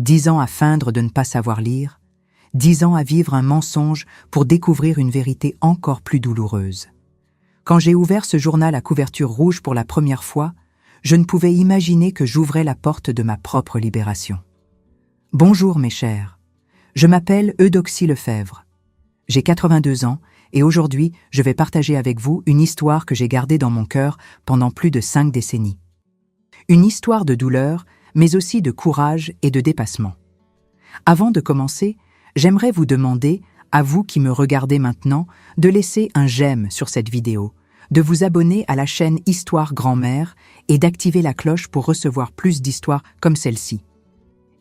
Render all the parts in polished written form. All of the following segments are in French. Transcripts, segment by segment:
10 ans à feindre de ne pas savoir lire, 10 ans à vivre un mensonge pour découvrir une vérité encore plus douloureuse. Quand j'ai ouvert ce journal à couverture rouge pour la première fois, je ne pouvais imaginer que j'ouvrais la porte de ma propre libération. Bonjour mes chers, je m'appelle Eudoxie Lefebvre. J'ai 82 ans et aujourd'hui je vais partager avec vous une histoire que j'ai gardée dans mon cœur pendant plus de 5 décennies. Une histoire de douleur, mais aussi de courage et de dépassement. Avant de commencer, j'aimerais vous demander, à vous qui me regardez maintenant, de laisser un j'aime sur cette vidéo, de vous abonner à la chaîne Histoire Grand-Mère et d'activer la cloche pour recevoir plus d'histoires comme celle-ci.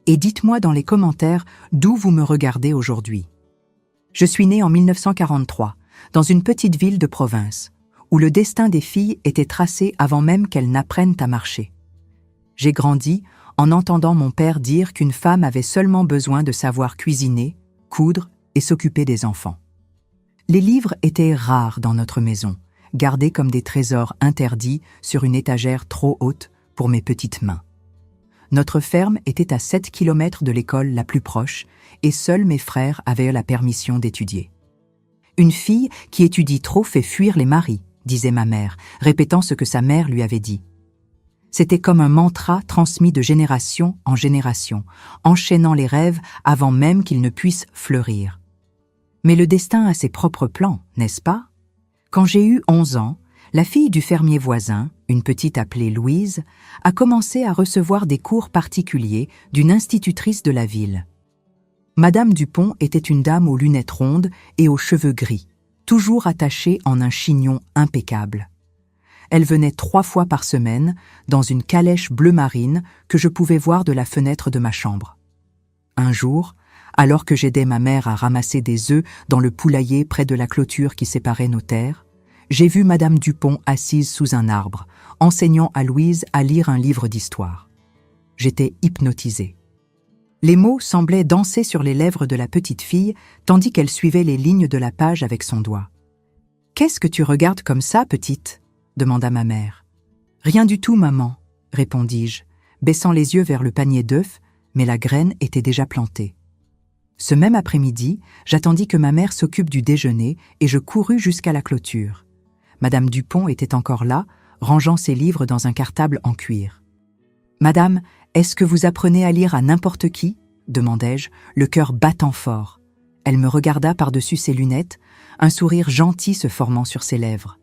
Et dites-moi dans les commentaires d'où vous me regardez aujourd'hui. Je suis née en 1943, dans une petite ville de province, où le destin des filles était tracé avant même qu'elles n'apprennent à marcher. J'ai grandi en entendant mon père dire qu'une femme avait seulement besoin de savoir cuisiner, coudre et s'occuper des enfants. Les livres étaient rares dans notre maison, gardés comme des trésors interdits sur une étagère trop haute pour mes petites mains. Notre ferme était à 7 km de l'école la plus proche et seuls mes frères avaient la permission d'étudier. Une fille qui étudie trop fait fuir les maris, disait ma mère, répétant ce que sa mère lui avait dit. C'était comme un mantra transmis de génération en génération, enchaînant les rêves avant même qu'ils ne puissent fleurir. Mais le destin a ses propres plans, n'est-ce pas? Quand j'ai eu 11 ans, la fille du fermier voisin, une petite appelée Louise, a commencé à recevoir des cours particuliers d'une institutrice de la ville. Madame Dupont était une dame aux lunettes rondes et aux cheveux gris, toujours attachée en un chignon impeccable. Elle venait 3 fois par semaine dans une calèche bleu marine que je pouvais voir de la fenêtre de ma chambre. Un jour, alors que j'aidais ma mère à ramasser des œufs dans le poulailler près de la clôture qui séparait nos terres, j'ai vu Madame Dupont assise sous un arbre, enseignant à Louise à lire un livre d'histoire. J'étais hypnotisée. Les mots semblaient danser sur les lèvres de la petite fille tandis qu'elle suivait les lignes de la page avec son doigt. « Qu'est-ce que tu regardes comme ça, petite ?» demanda ma mère. « Rien du tout, maman, » répondis-je, baissant les yeux vers le panier d'œufs, mais la graine était déjà plantée. Ce même après-midi, j'attendis que ma mère s'occupe du déjeuner et je courus jusqu'à la clôture. Madame Dupont était encore là, rangeant ses livres dans un cartable en cuir. « Madame, est-ce que vous apprenez à lire à n'importe qui ?» demandai-je, le cœur battant fort. Elle me regarda par-dessus ses lunettes, un sourire gentil se formant sur ses lèvres.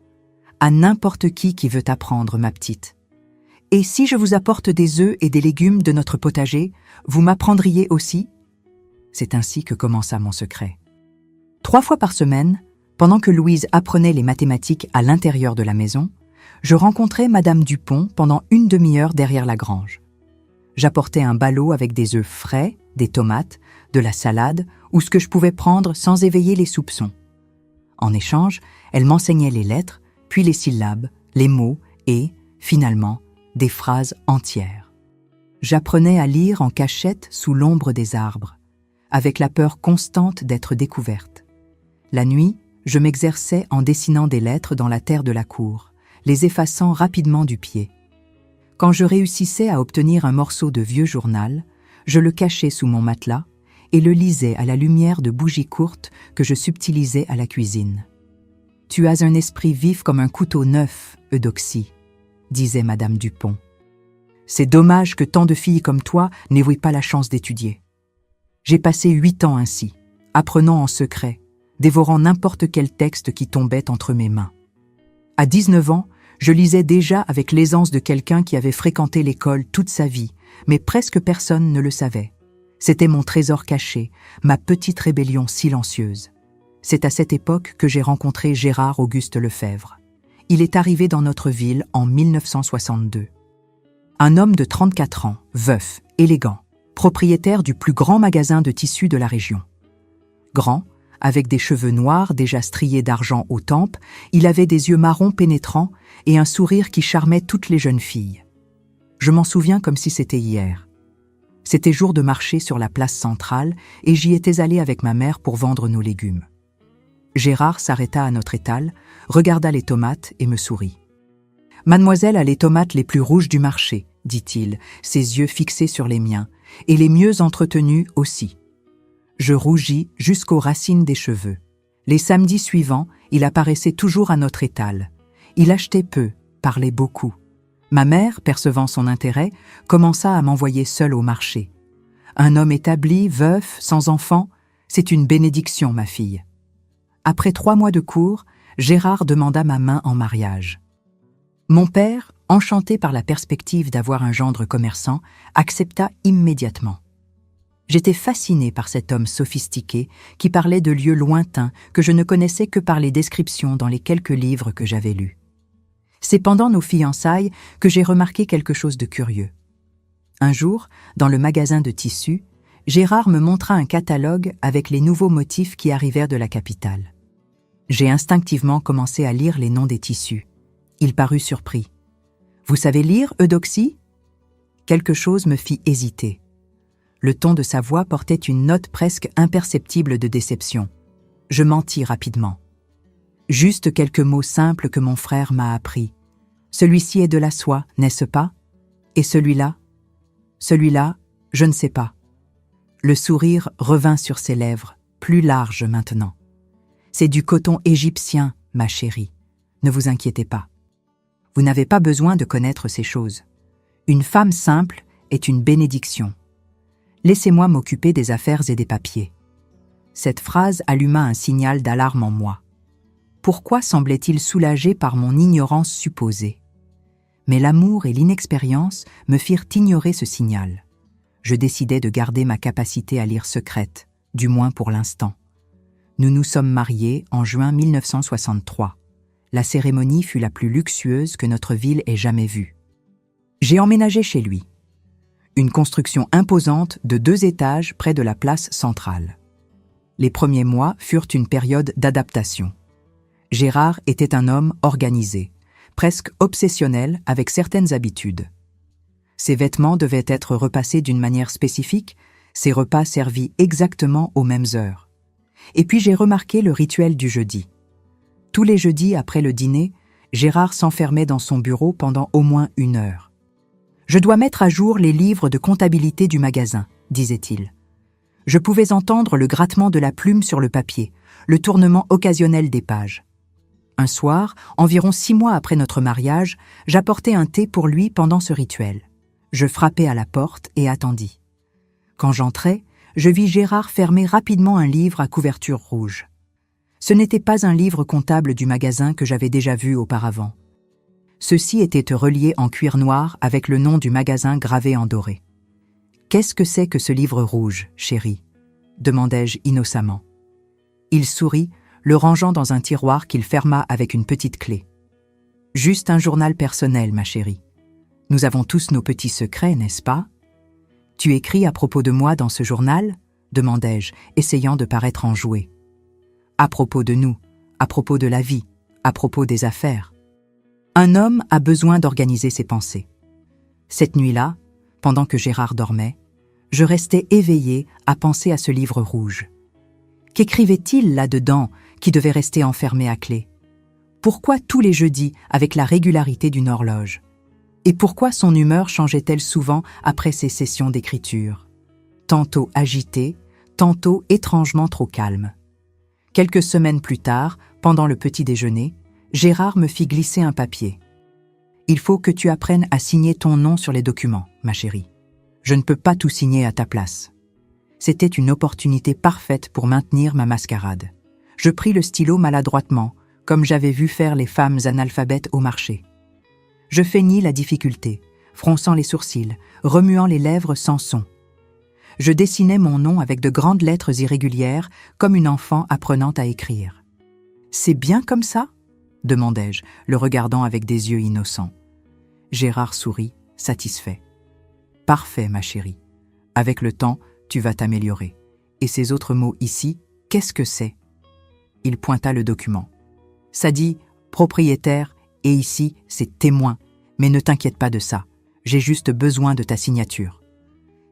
« À n'importe qui veut apprendre, ma petite. Et si je vous apporte des œufs et des légumes de notre potager, vous m'apprendriez aussi ?» C'est ainsi que commença mon secret. 3 fois par semaine, pendant que Louise apprenait les mathématiques à l'intérieur de la maison, je rencontrais Madame Dupont pendant une demi-heure derrière la grange. J'apportais un ballot avec des œufs frais, des tomates, de la salade ou ce que je pouvais prendre sans éveiller les soupçons. En échange, elle m'enseignait les lettres, puis les syllabes, les mots et, finalement, des phrases entières. J'apprenais à lire en cachette sous l'ombre des arbres, avec la peur constante d'être découverte. La nuit, je m'exerçais en dessinant des lettres dans la terre de la cour, les effaçant rapidement du pied. Quand je réussissais à obtenir un morceau de vieux journal, je le cachais sous mon matelas et le lisais à la lumière de bougies courtes que je subtilisais à la cuisine. « Tu as un esprit vif comme un couteau neuf, Eudoxie », disait Madame Dupont. « C'est dommage que tant de filles comme toi n'aient pas la chance d'étudier. » J'ai passé 8 ans ainsi, apprenant en secret, dévorant n'importe quel texte qui tombait entre mes mains. À 19 ans, je lisais déjà avec l'aisance de quelqu'un qui avait fréquenté l'école toute sa vie, mais presque personne ne le savait. C'était mon trésor caché, ma petite rébellion silencieuse. C'est à cette époque que j'ai rencontré Gérard Auguste Lefebvre. Il est arrivé dans notre ville en 1962. Un homme de 34 ans, veuf, élégant, propriétaire du plus grand magasin de tissus de la région. Grand, avec des cheveux noirs déjà striés d'argent aux tempes, il avait des yeux marrons pénétrants et un sourire qui charmait toutes les jeunes filles. Je m'en souviens comme si c'était hier. C'était jour de marché sur la place centrale et j'y étais allée avec ma mère pour vendre nos légumes. Gérard s'arrêta à notre étal, regarda les tomates et me sourit. « Mademoiselle a les tomates les plus rouges du marché, dit-il, ses yeux fixés sur les miens, et les mieux entretenus aussi. Je rougis jusqu'aux racines des cheveux. Les samedis suivants, il apparaissait toujours à notre étal. Il achetait peu, parlait beaucoup. Ma mère, percevant son intérêt, commença à m'envoyer seule au marché. Un homme établi, veuf, sans enfant, c'est une bénédiction, ma fille. Après 3 mois de cours, Gérard demanda ma main en mariage. Mon père, enchanté par la perspective d'avoir un gendre commerçant, accepta immédiatement. J'étais fascinée par cet homme sophistiqué qui parlait de lieux lointains que je ne connaissais que par les descriptions dans les quelques livres que j'avais lus. C'est pendant nos fiançailles que j'ai remarqué quelque chose de curieux. Un jour, dans le magasin de tissus, Gérard me montra un catalogue avec les nouveaux motifs qui arrivèrent de la capitale. J'ai instinctivement commencé à lire les noms des tissus. Il parut surpris. « Vous savez lire, Eudoxie ?» Quelque chose me fit hésiter. Le ton de sa voix portait une note presque imperceptible de déception. Je mentis rapidement. Juste quelques mots simples que mon frère m'a appris. Celui-ci est de la soie, n'est-ce pas? Et celui-là? Celui-là, je ne sais pas. Le sourire revint sur ses lèvres, plus large maintenant. C'est du coton égyptien, ma chérie. Ne vous inquiétez pas. Vous n'avez pas besoin de connaître ces choses. Une femme simple est une bénédiction. Laissez-moi m'occuper des affaires et des papiers. Cette phrase alluma un signal d'alarme en moi. Pourquoi semblait-il soulagé par mon ignorance supposée? Mais l'amour et l'inexpérience me firent ignorer ce signal. Je décidai de garder ma capacité à lire secrète, du moins pour l'instant. Nous nous sommes mariés en juin 1963. La cérémonie fut la plus luxueuse que notre ville ait jamais vue. J'ai emménagé chez lui. Une construction imposante de 2 étages près de la place centrale. Les premiers mois furent une période d'adaptation. Gérard était un homme organisé, presque obsessionnel avec certaines habitudes. Ses vêtements devaient être repassés d'une manière spécifique, ses repas servis exactement aux mêmes heures. Et puis j'ai remarqué le rituel du jeudi. Tous les jeudis après le dîner, Gérard s'enfermait dans son bureau pendant au moins 1 heure. « Je dois mettre à jour les livres de comptabilité du magasin », disait-il. Je pouvais entendre le grattement de la plume sur le papier, le tournement occasionnel des pages. Un soir, environ 6 mois après notre mariage, j'apportai un thé pour lui pendant ce rituel. Je frappai à la porte et attendis. Quand j'entrai, je vis Gérard fermer rapidement un livre à couverture rouge. Ce n'était pas un livre comptable du magasin que j'avais déjà vu auparavant. Ceci était relié en cuir noir avec le nom du magasin gravé en doré. « Qu'est-ce que c'est que ce livre rouge, chérie ?» demandai-je innocemment. Il sourit, le rangeant dans un tiroir qu'il ferma avec une petite clé. « Juste un journal personnel, ma chérie. Nous avons tous nos petits secrets, n'est-ce pas? Tu écris à propos de moi dans ce journal ?» demandai-je, essayant de paraître enjoué. « À propos de nous, à propos de la vie, à propos des affaires. » Un homme a besoin d'organiser ses pensées. Cette nuit-là, pendant que Gérard dormait, je restais éveillée à penser à ce livre rouge. Qu'écrivait-il là-dedans qui devait rester enfermé à clé? Pourquoi tous les jeudis avec la régularité d'une horloge? Et pourquoi son humeur changeait-elle souvent après ses sessions d'écriture? Tantôt agitée, tantôt étrangement trop calme. Quelques semaines plus tard, pendant le petit déjeuner, Gérard me fit glisser un papier. « Il faut que tu apprennes à signer ton nom sur les documents, ma chérie. Je ne peux pas tout signer à ta place. » C'était une opportunité parfaite pour maintenir ma mascarade. Je pris le stylo maladroitement, comme j'avais vu faire les femmes analphabètes au marché. Je feignis la difficulté, fronçant les sourcils, remuant les lèvres sans son. Je dessinais mon nom avec de grandes lettres irrégulières, comme une enfant apprenant à écrire. « C'est bien comme ça ?» demandai-je, le regardant avec des yeux innocents. Gérard sourit, satisfait. « Parfait, ma chérie. Avec le temps, tu vas t'améliorer. Et ces autres mots ici, qu'est-ce que c'est ?» Il pointa le document. « Ça dit propriétaire et ici, c'est témoin. Mais ne t'inquiète pas de ça. J'ai juste besoin de ta signature. »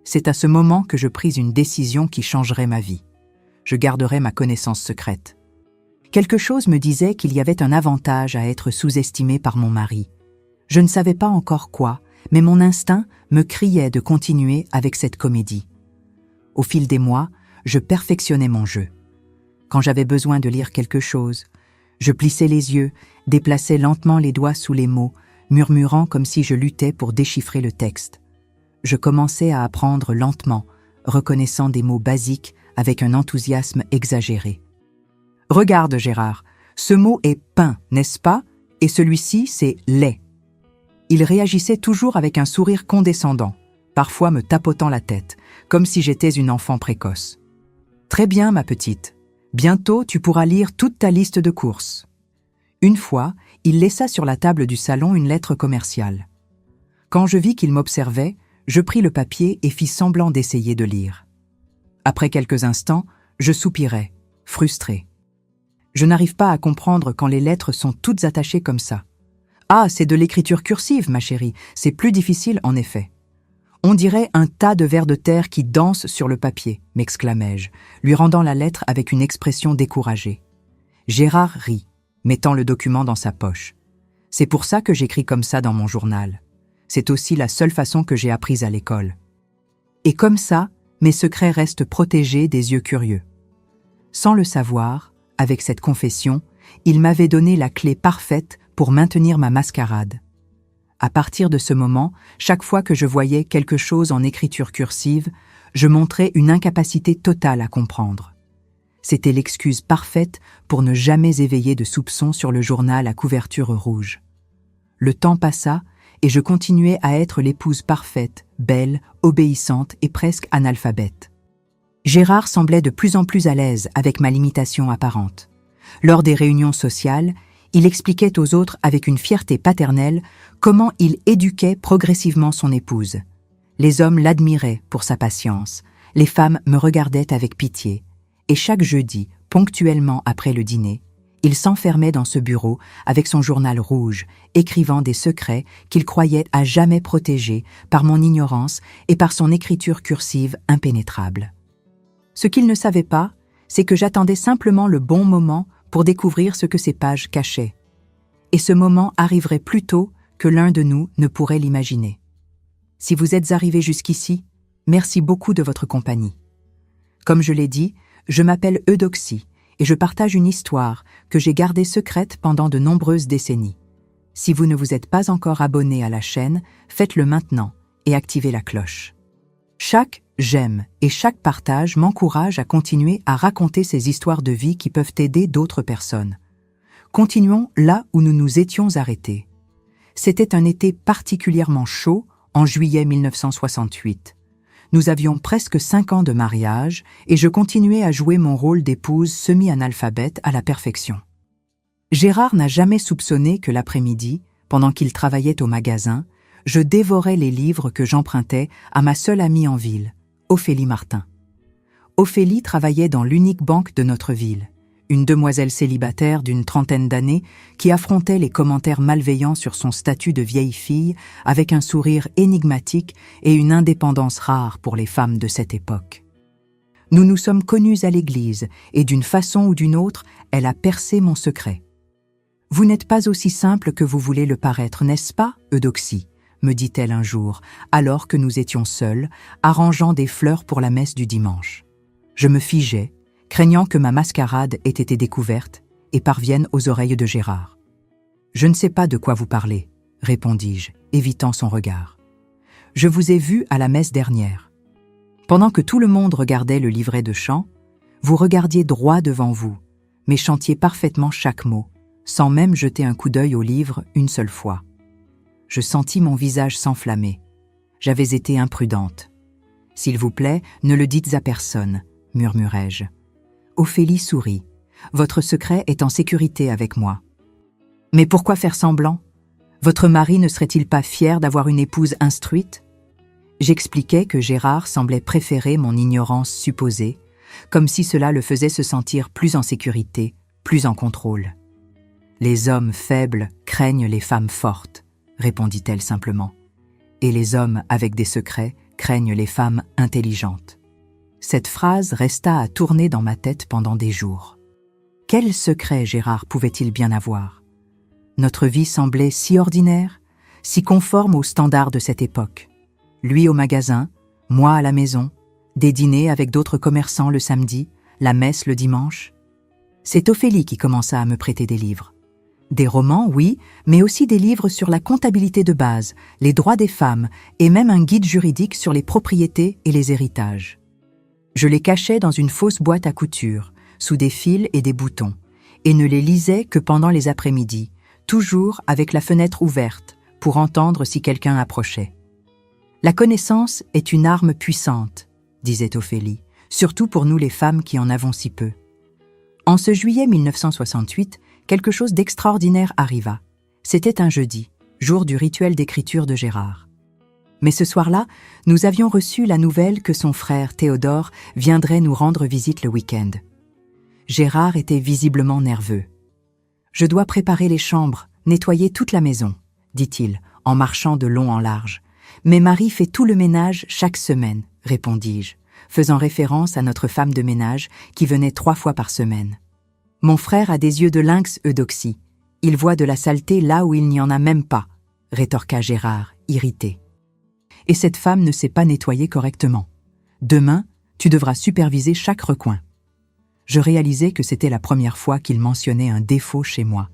C'est à ce moment que je pris une décision qui changerait ma vie. Je garderai ma connaissance secrète. Quelque chose me disait qu'il y avait un avantage à être sous-estimé par mon mari. Je ne savais pas encore quoi, mais mon instinct me criait de continuer avec cette comédie. Au fil des mois, je perfectionnais mon jeu. Quand j'avais besoin de lire quelque chose, je plissais les yeux, déplaçais lentement les doigts sous les mots, murmurant comme si je luttais pour déchiffrer le texte. Je commençais à apprendre lentement, reconnaissant des mots basiques avec un enthousiasme exagéré. « Regarde, Gérard, ce mot est pain, n'est-ce pas? Et celui-ci, c'est lait. » Il réagissait toujours avec un sourire condescendant, parfois me tapotant la tête, comme si j'étais une enfant précoce. « Très bien, ma petite. Bientôt, tu pourras lire toute ta liste de courses. » Une fois, il laissa sur la table du salon une lettre commerciale. Quand je vis qu'il m'observait, je pris le papier et fis semblant d'essayer de lire. Après quelques instants, je soupirai, frustré. Je n'arrive pas à comprendre quand les lettres sont toutes attachées comme ça. Ah, c'est de l'écriture cursive, ma chérie, c'est plus difficile en effet. On dirait un tas de vers de terre qui dansent sur le papier, m'exclamai-je, lui rendant la lettre avec une expression découragée. Gérard rit, mettant le document dans sa poche. C'est pour ça que j'écris comme ça dans mon journal. C'est aussi la seule façon que j'ai apprise à l'école. Et comme ça, mes secrets restent protégés des yeux curieux. Sans le savoir, avec cette confession, il m'avait donné la clé parfaite pour maintenir ma mascarade. À partir de ce moment, chaque fois que je voyais quelque chose en écriture cursive, je montrais une incapacité totale à comprendre. C'était l'excuse parfaite pour ne jamais éveiller de soupçons sur le journal à couverture rouge. Le temps passa et je continuais à être l'épouse parfaite, belle, obéissante et presque analphabète. Gérard semblait de plus en plus à l'aise avec ma limitation apparente. Lors des réunions sociales, il expliquait aux autres avec une fierté paternelle comment il éduquait progressivement son épouse. Les hommes l'admiraient pour sa patience, les femmes me regardaient avec pitié, et chaque jeudi, ponctuellement après le dîner, il s'enfermait dans ce bureau avec son journal rouge, écrivant des secrets qu'il croyait à jamais protégés par mon ignorance et par son écriture cursive impénétrable. Ce qu'il ne savait pas, c'est que j'attendais simplement le bon moment pour découvrir ce que ces pages cachaient. Et ce moment arriverait plus tôt que l'un de nous ne pourrait l'imaginer. Si vous êtes arrivé jusqu'ici, merci beaucoup de votre compagnie. Comme je l'ai dit, je m'appelle Eudoxie et je partage une histoire que j'ai gardée secrète pendant de nombreuses décennies. Si vous ne vous êtes pas encore abonné à la chaîne, faites-le maintenant et activez la cloche. Chaque j'aime et chaque partage m'encourage à continuer à raconter ces histoires de vie qui peuvent aider d'autres personnes. Continuons là où nous nous étions arrêtés. C'était un été particulièrement chaud en juillet 1968. Nous avions presque 5 ans de mariage et je continuais à jouer mon rôle d'épouse semi-analphabète à la perfection. Gérard n'a jamais soupçonné que l'après-midi, pendant qu'il travaillait au magasin, je dévorais les livres que j'empruntais à ma seule amie en ville, Ophélie Martin. Ophélie travaillait dans l'unique banque de notre ville, une demoiselle célibataire d'une 30aine d'années qui affrontait les commentaires malveillants sur son statut de vieille fille avec un sourire énigmatique et une indépendance rare pour les femmes de cette époque. Nous nous sommes connus à l'église et d'une façon ou d'une autre, elle a percé mon secret. « Vous n'êtes pas aussi simple que vous voulez le paraître, n'est-ce pas, Eudoxie ?» me dit-elle un jour, alors que nous étions seuls, arrangeant des fleurs pour la messe du dimanche. Je me figeais, craignant que ma mascarade ait été découverte et parvienne aux oreilles de Gérard. « Je ne sais pas de quoi vous parlez, » répondis-je, évitant son regard. « Je vous ai vu à la messe dernière. Pendant que tout le monde regardait le livret de chant, vous regardiez droit devant vous, mais chantiez parfaitement chaque mot, sans même jeter un coup d'œil au livre une seule fois. Je sentis mon visage s'enflammer. J'avais été imprudente. « S'il vous plaît, ne le dites à personne, » murmurai-je. Ophélie sourit. « Votre secret est en sécurité avec moi. »« Mais pourquoi faire semblant? Votre mari ne serait-il pas fier d'avoir une épouse instruite ?» J'expliquai que Gérard semblait préférer mon ignorance supposée, comme si cela le faisait se sentir plus en sécurité, plus en contrôle. « Les hommes faibles craignent les femmes fortes, » répondit-elle simplement. « Et les hommes avec des secrets craignent les femmes intelligentes. » Cette phrase resta à tourner dans ma tête pendant des jours. Quel secret Gérard pouvait-il bien avoir? Notre vie semblait si ordinaire, si conforme aux standards de cette époque. Lui au magasin, moi à la maison, des dîners avec d'autres commerçants le samedi, la messe le dimanche. C'est Ophélie qui commença à me prêter des livres. Des romans, oui, mais aussi des livres sur la comptabilité de base, les droits des femmes et même un guide juridique sur les propriétés et les héritages. Je les cachais dans une fausse boîte à couture, sous des fils et des boutons, et ne les lisais que pendant les après-midi, toujours avec la fenêtre ouverte, pour entendre si quelqu'un approchait. La connaissance est une arme puissante, disait Ophélie, surtout pour nous les femmes qui en avons si peu. En ce juillet 1968, quelque chose d'extraordinaire arriva. C'était un jeudi, jour du rituel d'écriture de Gérard. Mais ce soir-là, nous avions reçu la nouvelle que son frère Théodore viendrait nous rendre visite le week-end. Gérard était visiblement nerveux. « Je dois préparer les chambres, nettoyer toute la maison », dit-il, en marchant de long en large. « Mais Marie fait tout le ménage chaque semaine », répondis-je, faisant référence à notre femme de ménage qui venait 3 fois par semaine. « Mon frère a des yeux de lynx, Eudoxie. Il voit de la saleté là où il n'y en a même pas », rétorqua Gérard, irrité. « Et cette femme ne sait pas nettoyer correctement. Demain, tu devras superviser chaque recoin. » Je réalisais que c'était la première fois qu'il mentionnait un défaut chez moi.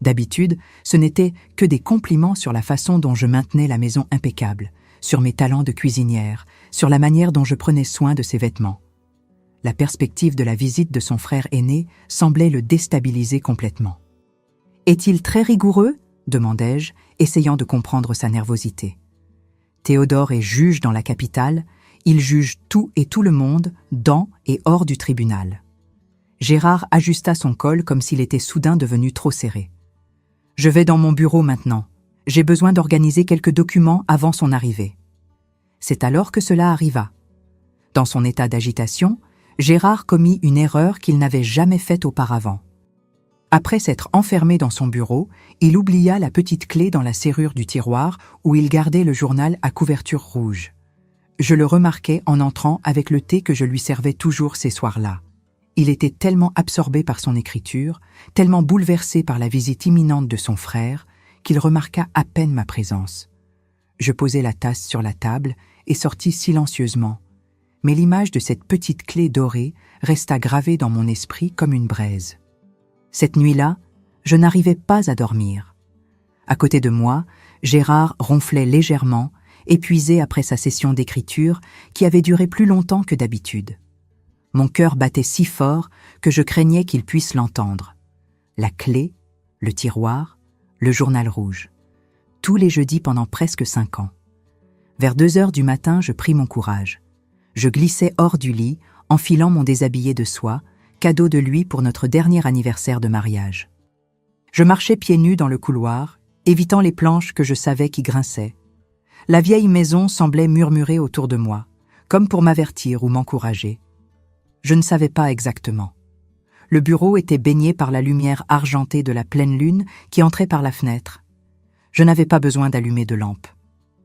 D'habitude, ce n'était que des compliments sur la façon dont je maintenais la maison impeccable, sur mes talents de cuisinière, sur la manière dont je prenais soin de ses vêtements. La perspective de la visite de son frère aîné semblait le déstabiliser complètement. « Est-il très rigoureux ?» demandai-je, essayant de comprendre sa nervosité. Théodore est juge dans la capitale, il juge tout et tout le monde, dans et hors du tribunal. Gérard ajusta son col comme s'il était soudain devenu trop serré. « Je vais dans mon bureau maintenant. J'ai besoin d'organiser quelques documents avant son arrivée. » C'est alors que cela arriva. Dans son état d'agitation, Gérard commit une erreur qu'il n'avait jamais faite auparavant. Après s'être enfermé dans son bureau, il oublia la petite clé dans la serrure du tiroir où il gardait le journal à couverture rouge. Je le remarquai en entrant avec le thé que je lui servais toujours ces soirs-là. Il était tellement absorbé par son écriture, tellement bouleversé par la visite imminente de son frère, qu'il remarqua à peine ma présence. Je posai la tasse sur la table et sortis silencieusement. Mais l'image de cette petite clé dorée resta gravée dans mon esprit comme une braise. Cette nuit-là, je n'arrivais pas à dormir. À côté de moi, Gérard ronflait légèrement, épuisé après sa session d'écriture qui avait duré plus longtemps que d'habitude. Mon cœur battait si fort que je craignais qu'il puisse l'entendre. La clé, le tiroir, le journal rouge. Tous les jeudis pendant presque 5 ans. Vers 2 heures du matin, je pris mon courage. Je glissai hors du lit, enfilant mon déshabillé de soie, cadeau de lui pour notre dernier anniversaire de mariage. Je marchais pieds nus dans le couloir, évitant les planches que je savais qui grinçaient. La vieille maison semblait murmurer autour de moi, comme pour m'avertir ou m'encourager. Je ne savais pas exactement. Le bureau était baigné par la lumière argentée de la pleine lune qui entrait par la fenêtre. Je n'avais pas besoin d'allumer de lampe.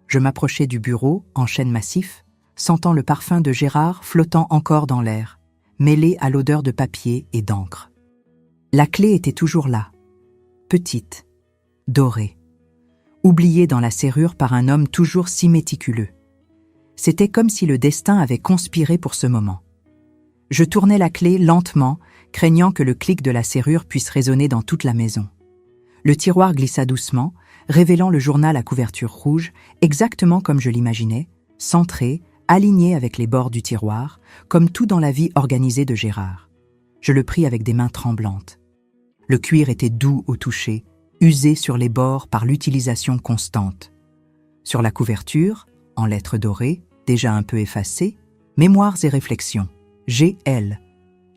Je m'approchai du bureau, en chêne massif, sentant le parfum de Gérard flottant encore dans l'air, mêlé à l'odeur de papier et d'encre. La clé était toujours là, petite, dorée, oubliée dans la serrure par un homme toujours si méticuleux. C'était comme si le destin avait conspiré pour ce moment. Je tournai la clé lentement, craignant que le clic de la serrure puisse résonner dans toute la maison. Le tiroir glissa doucement, révélant le journal à couverture rouge, exactement comme je l'imaginais, centré, aligné avec les bords du tiroir, comme tout dans la vie organisée de Gérard. Je le pris avec des mains tremblantes. Le cuir était doux au toucher, usé sur les bords par l'utilisation constante. Sur la couverture, en lettres dorées, déjà un peu effacées, mémoires et réflexions. GL,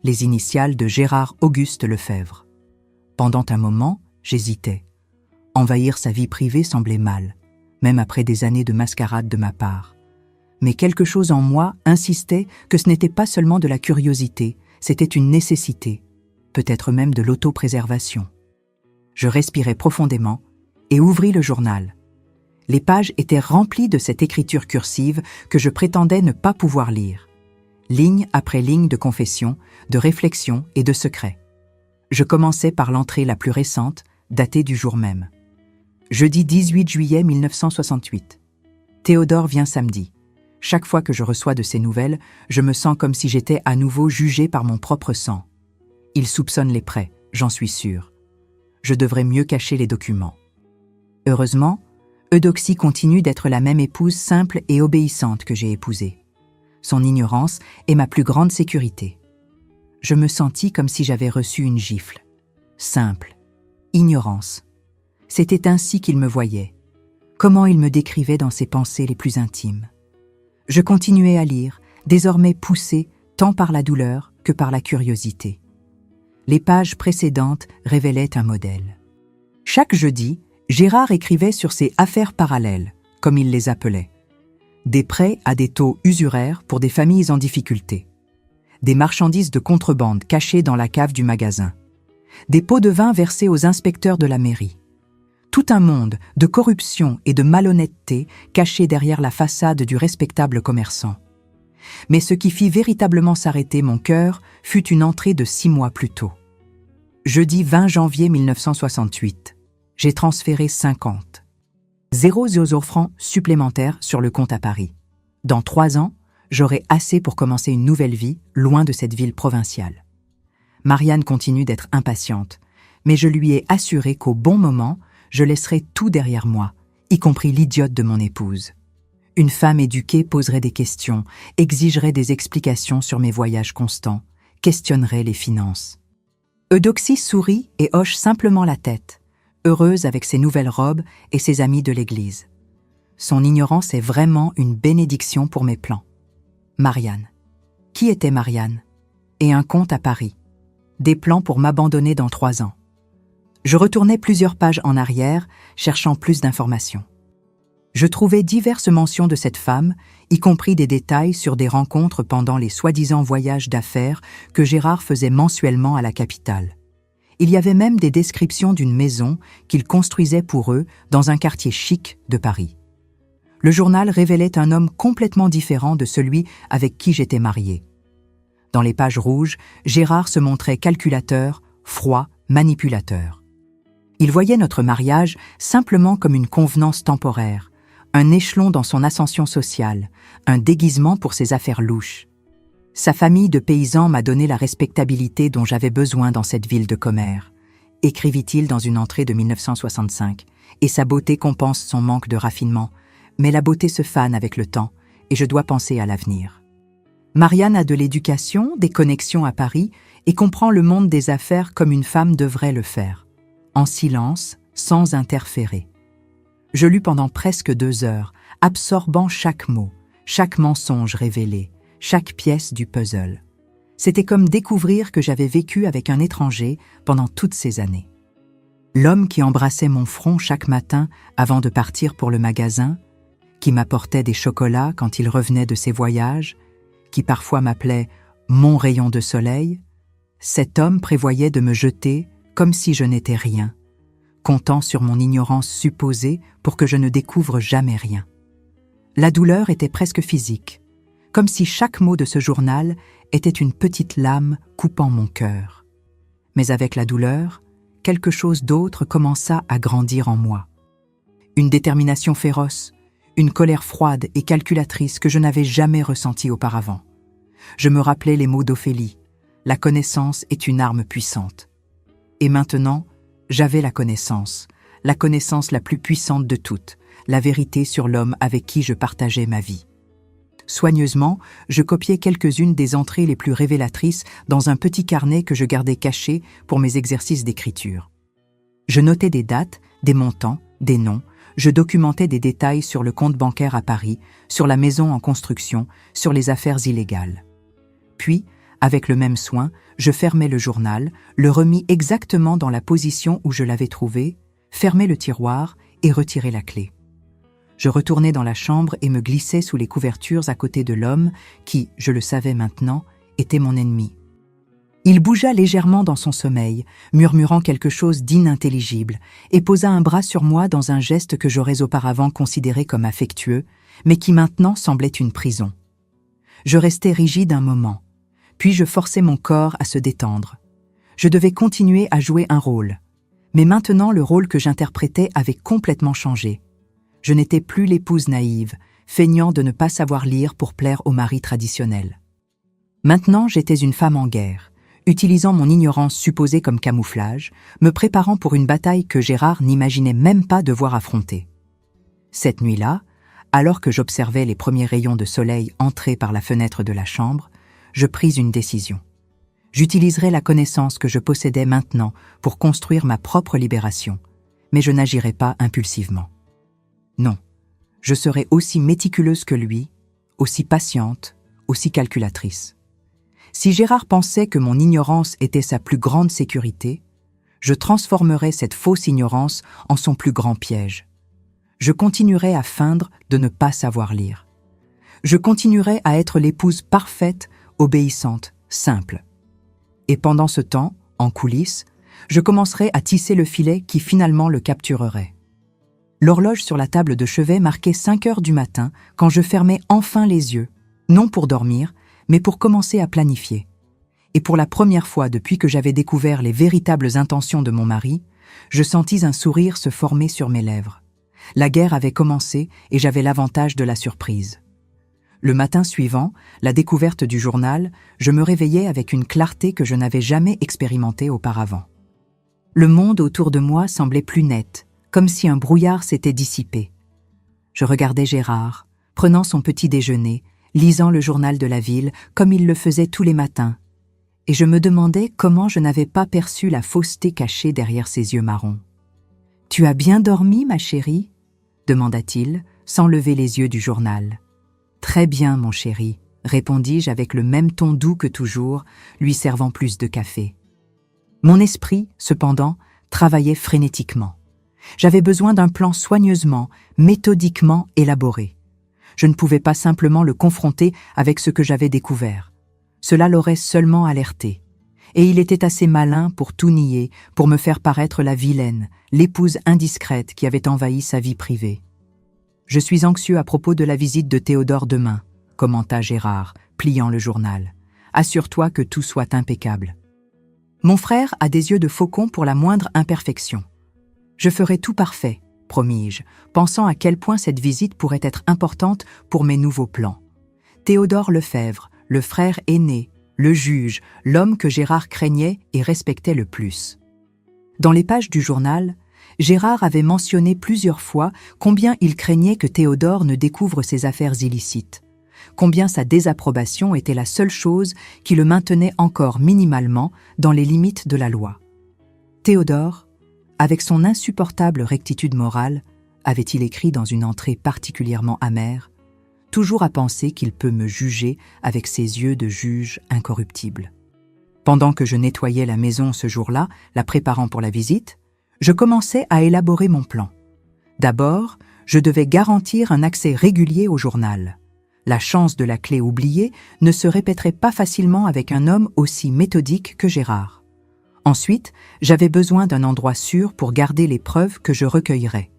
les initiales de Gérard Auguste Lefebvre. Pendant un moment, j'hésitais. Envahir sa vie privée semblait mal, même après des années de mascarade de ma part. Mais quelque chose en moi insistait que ce n'était pas seulement de la curiosité, c'était une nécessité, peut-être même de l'autopréservation. Je respirai profondément et ouvris le journal. Les pages étaient remplies de cette écriture cursive que je prétendais ne pas pouvoir lire. Ligne après ligne de confession, de réflexion et de secret. Je commençais par l'entrée la plus récente, datée du jour même. Jeudi 18 juillet 1968. Théodore vient samedi. Chaque fois que je reçois de ses nouvelles, je me sens comme si j'étais à nouveau jugé par mon propre sang. Il soupçonne les prêts, j'en suis sûr. Je devrais mieux cacher les documents. Heureusement, Eudoxie continue d'être la même épouse simple et obéissante que j'ai épousée. Son ignorance est ma plus grande sécurité. Je me sentis comme si j'avais reçu une gifle. Simple. Ignorance. C'était ainsi qu'il me voyait. Comment il me décrivait dans ses pensées les plus intimes. Je continuais à lire, désormais poussé tant par la douleur que par la curiosité. Les pages précédentes révélaient un modèle. Chaque jeudi, Gérard écrivait sur ses affaires parallèles, comme il les appelait. Des prêts à des taux usuraires pour des familles en difficulté. Des marchandises de contrebande cachées dans la cave du magasin. Des pots de vin versés aux inspecteurs de la mairie. Tout un monde de corruption et de malhonnêteté caché derrière la façade du respectable commerçant. Mais ce qui fit véritablement s'arrêter mon cœur fut une entrée de 6 mois plus tôt. Jeudi 20 janvier 1968, j'ai transféré 50. 0,00 francs supplémentaires sur le compte à Paris. Dans 3 ans, j'aurai assez pour commencer une nouvelle vie loin de cette ville provinciale. Marianne continue d'être impatiente, mais je lui ai assuré qu'au bon moment, je laisserai tout derrière moi, y compris l'idiote de mon épouse. Une femme éduquée poserait des questions, exigerait des explications sur mes voyages constants, questionnerait les finances. Eudoxie sourit et hoche simplement la tête, heureuse avec ses nouvelles robes et ses amis de l'église. Son ignorance est vraiment une bénédiction pour mes plans. Marianne. Qui était Marianne? Et un compte à Paris. Des plans pour m'abandonner dans 3 ans. Je retournais plusieurs pages en arrière, cherchant plus d'informations. Je trouvais diverses mentions de cette femme, y compris des détails sur des rencontres pendant les soi-disant voyages d'affaires que Gérard faisait mensuellement à la capitale. Il y avait même des descriptions d'une maison qu'il construisait pour eux dans un quartier chic de Paris. Le journal révélait un homme complètement différent de celui avec qui j'étais mariée. Dans les pages rouges, Gérard se montrait calculateur, froid, manipulateur. Il voyait notre mariage simplement comme une convenance temporaire, un échelon dans son ascension sociale, un déguisement pour ses affaires louches. Sa famille de paysans m'a donné la respectabilité dont j'avais besoin dans cette ville de commère, écrivit-il dans une entrée de 1965, et sa beauté compense son manque de raffinement, mais la beauté se fane avec le temps, et je dois penser à l'avenir. Marianne a de l'éducation, des connexions à Paris, et comprend le monde des affaires comme une femme devrait le faire, en silence, sans interférer. Je lus pendant presque 2 heures, absorbant chaque mot, chaque mensonge révélé, chaque pièce du puzzle. C'était comme découvrir que j'avais vécu avec un étranger pendant toutes ces années. L'homme qui embrassait mon front chaque matin avant de partir pour le magasin, qui m'apportait des chocolats quand il revenait de ses voyages, qui parfois m'appelait « mon rayon de soleil », cet homme prévoyait de me jeter comme si je n'étais rien, comptant sur mon ignorance supposée pour que je ne découvre jamais rien. La douleur était presque physique, comme si chaque mot de ce journal était une petite lame coupant mon cœur. Mais avec la douleur, quelque chose d'autre commença à grandir en moi. Une détermination féroce, une colère froide et calculatrice que je n'avais jamais ressentie auparavant. Je me rappelais les mots d'Ophélie. La connaissance est une arme puissante. Et maintenant, j'avais la connaissance la plus puissante de toutes, la vérité sur l'homme avec qui je partageais ma vie. Soigneusement, je copiais quelques-unes des entrées les plus révélatrices dans un petit carnet que je gardais caché pour mes exercices d'écriture. Je notais des dates, des montants, des noms, je documentais des détails sur le compte bancaire à Paris, sur la maison en construction, sur les affaires illégales. Puis, avec le même soin, je fermais le journal, le remis exactement dans la position où je l'avais trouvé, fermais le tiroir et retirais la clé. Je retournais dans la chambre et me glissais sous les couvertures à côté de l'homme qui, je le savais maintenant, était mon ennemi. Il bougea légèrement dans son sommeil, murmurant quelque chose d'inintelligible, et posa un bras sur moi dans un geste que j'aurais auparavant considéré comme affectueux, mais qui maintenant semblait une prison. Je restai rigide un moment, puis je forçai mon corps à se détendre. Je devais continuer à jouer un rôle. Mais maintenant, le rôle que j'interprétais avait complètement changé. Je n'étais plus l'épouse naïve, feignant de ne pas savoir lire pour plaire au mari traditionnel. Maintenant, j'étais une femme en guerre, utilisant mon ignorance supposée comme camouflage, me préparant pour une bataille que Gérard n'imaginait même pas devoir affronter. Cette nuit-là, alors que j'observais les premiers rayons de soleil entrer par la fenêtre de la chambre, je pris une décision. J'utiliserai la connaissance que je possédais maintenant pour construire ma propre libération, mais je n'agirai pas impulsivement. Non, je serai aussi méticuleuse que lui, aussi patiente, aussi calculatrice. Si Gérard pensait que mon ignorance était sa plus grande sécurité, je transformerais cette fausse ignorance en son plus grand piège. Je continuerai à feindre de ne pas savoir lire. Je continuerai à être l'épouse parfaite, obéissante, simple. Et pendant ce temps, en coulisses, je commencerai à tisser le filet qui finalement le capturerait. L'horloge sur la table de chevet marquait 5 heures du matin quand je fermai enfin les yeux, non pour dormir, mais pour commencer à planifier. Et pour la première fois depuis que j'avais découvert les véritables intentions de mon mari, je sentis un sourire se former sur mes lèvres. La guerre avait commencé et j'avais l'avantage de la surprise. Le matin suivant, la découverte du journal, je me réveillais avec une clarté que je n'avais jamais expérimentée auparavant. Le monde autour de moi semblait plus net, comme si un brouillard s'était dissipé. Je regardais Gérard, prenant son petit déjeuner, lisant le journal de la ville comme il le faisait tous les matins, et je me demandais comment je n'avais pas perçu la fausseté cachée derrière ses yeux marrons. « Tu as bien dormi, ma chérie ?» demanda-t-il, sans lever les yeux du journal. « Très bien, mon chéri, » répondis-je avec le même ton doux que toujours, lui servant plus de café. Mon esprit, cependant, travaillait frénétiquement. J'avais besoin d'un plan soigneusement, méthodiquement élaboré. Je ne pouvais pas simplement le confronter avec ce que j'avais découvert. Cela l'aurait seulement alerté. Et il était assez malin pour tout nier, pour me faire paraître la vilaine, l'épouse indiscrète qui avait envahi sa vie privée. « Je suis anxieux à propos de la visite de Théodore demain », commenta Gérard, pliant le journal. « Assure-toi que tout soit impeccable. » Mon frère a des yeux de faucon pour la moindre imperfection. « Je ferai tout parfait », promis-je, pensant à quel point cette visite pourrait être importante pour mes nouveaux plans. Théodore Lefebvre, le frère aîné, le juge, l'homme que Gérard craignait et respectait le plus. Dans les pages du journal, Gérard avait mentionné plusieurs fois combien il craignait que Théodore ne découvre ses affaires illicites, combien sa désapprobation était la seule chose qui le maintenait encore minimalement dans les limites de la loi. Théodore, avec son insupportable rectitude morale, avait-il écrit dans une entrée particulièrement amère, toujours à penser qu'il peut me juger avec ses yeux de juge incorruptible. Pendant que je nettoyais la maison ce jour-là, la préparant pour la visite, je commençais à élaborer mon plan. D'abord, je devais garantir un accès régulier au journal. La chance de la clé oubliée ne se répéterait pas facilement avec un homme aussi méthodique que Gérard. Ensuite, j'avais besoin d'un endroit sûr pour garder les preuves que je recueillerais.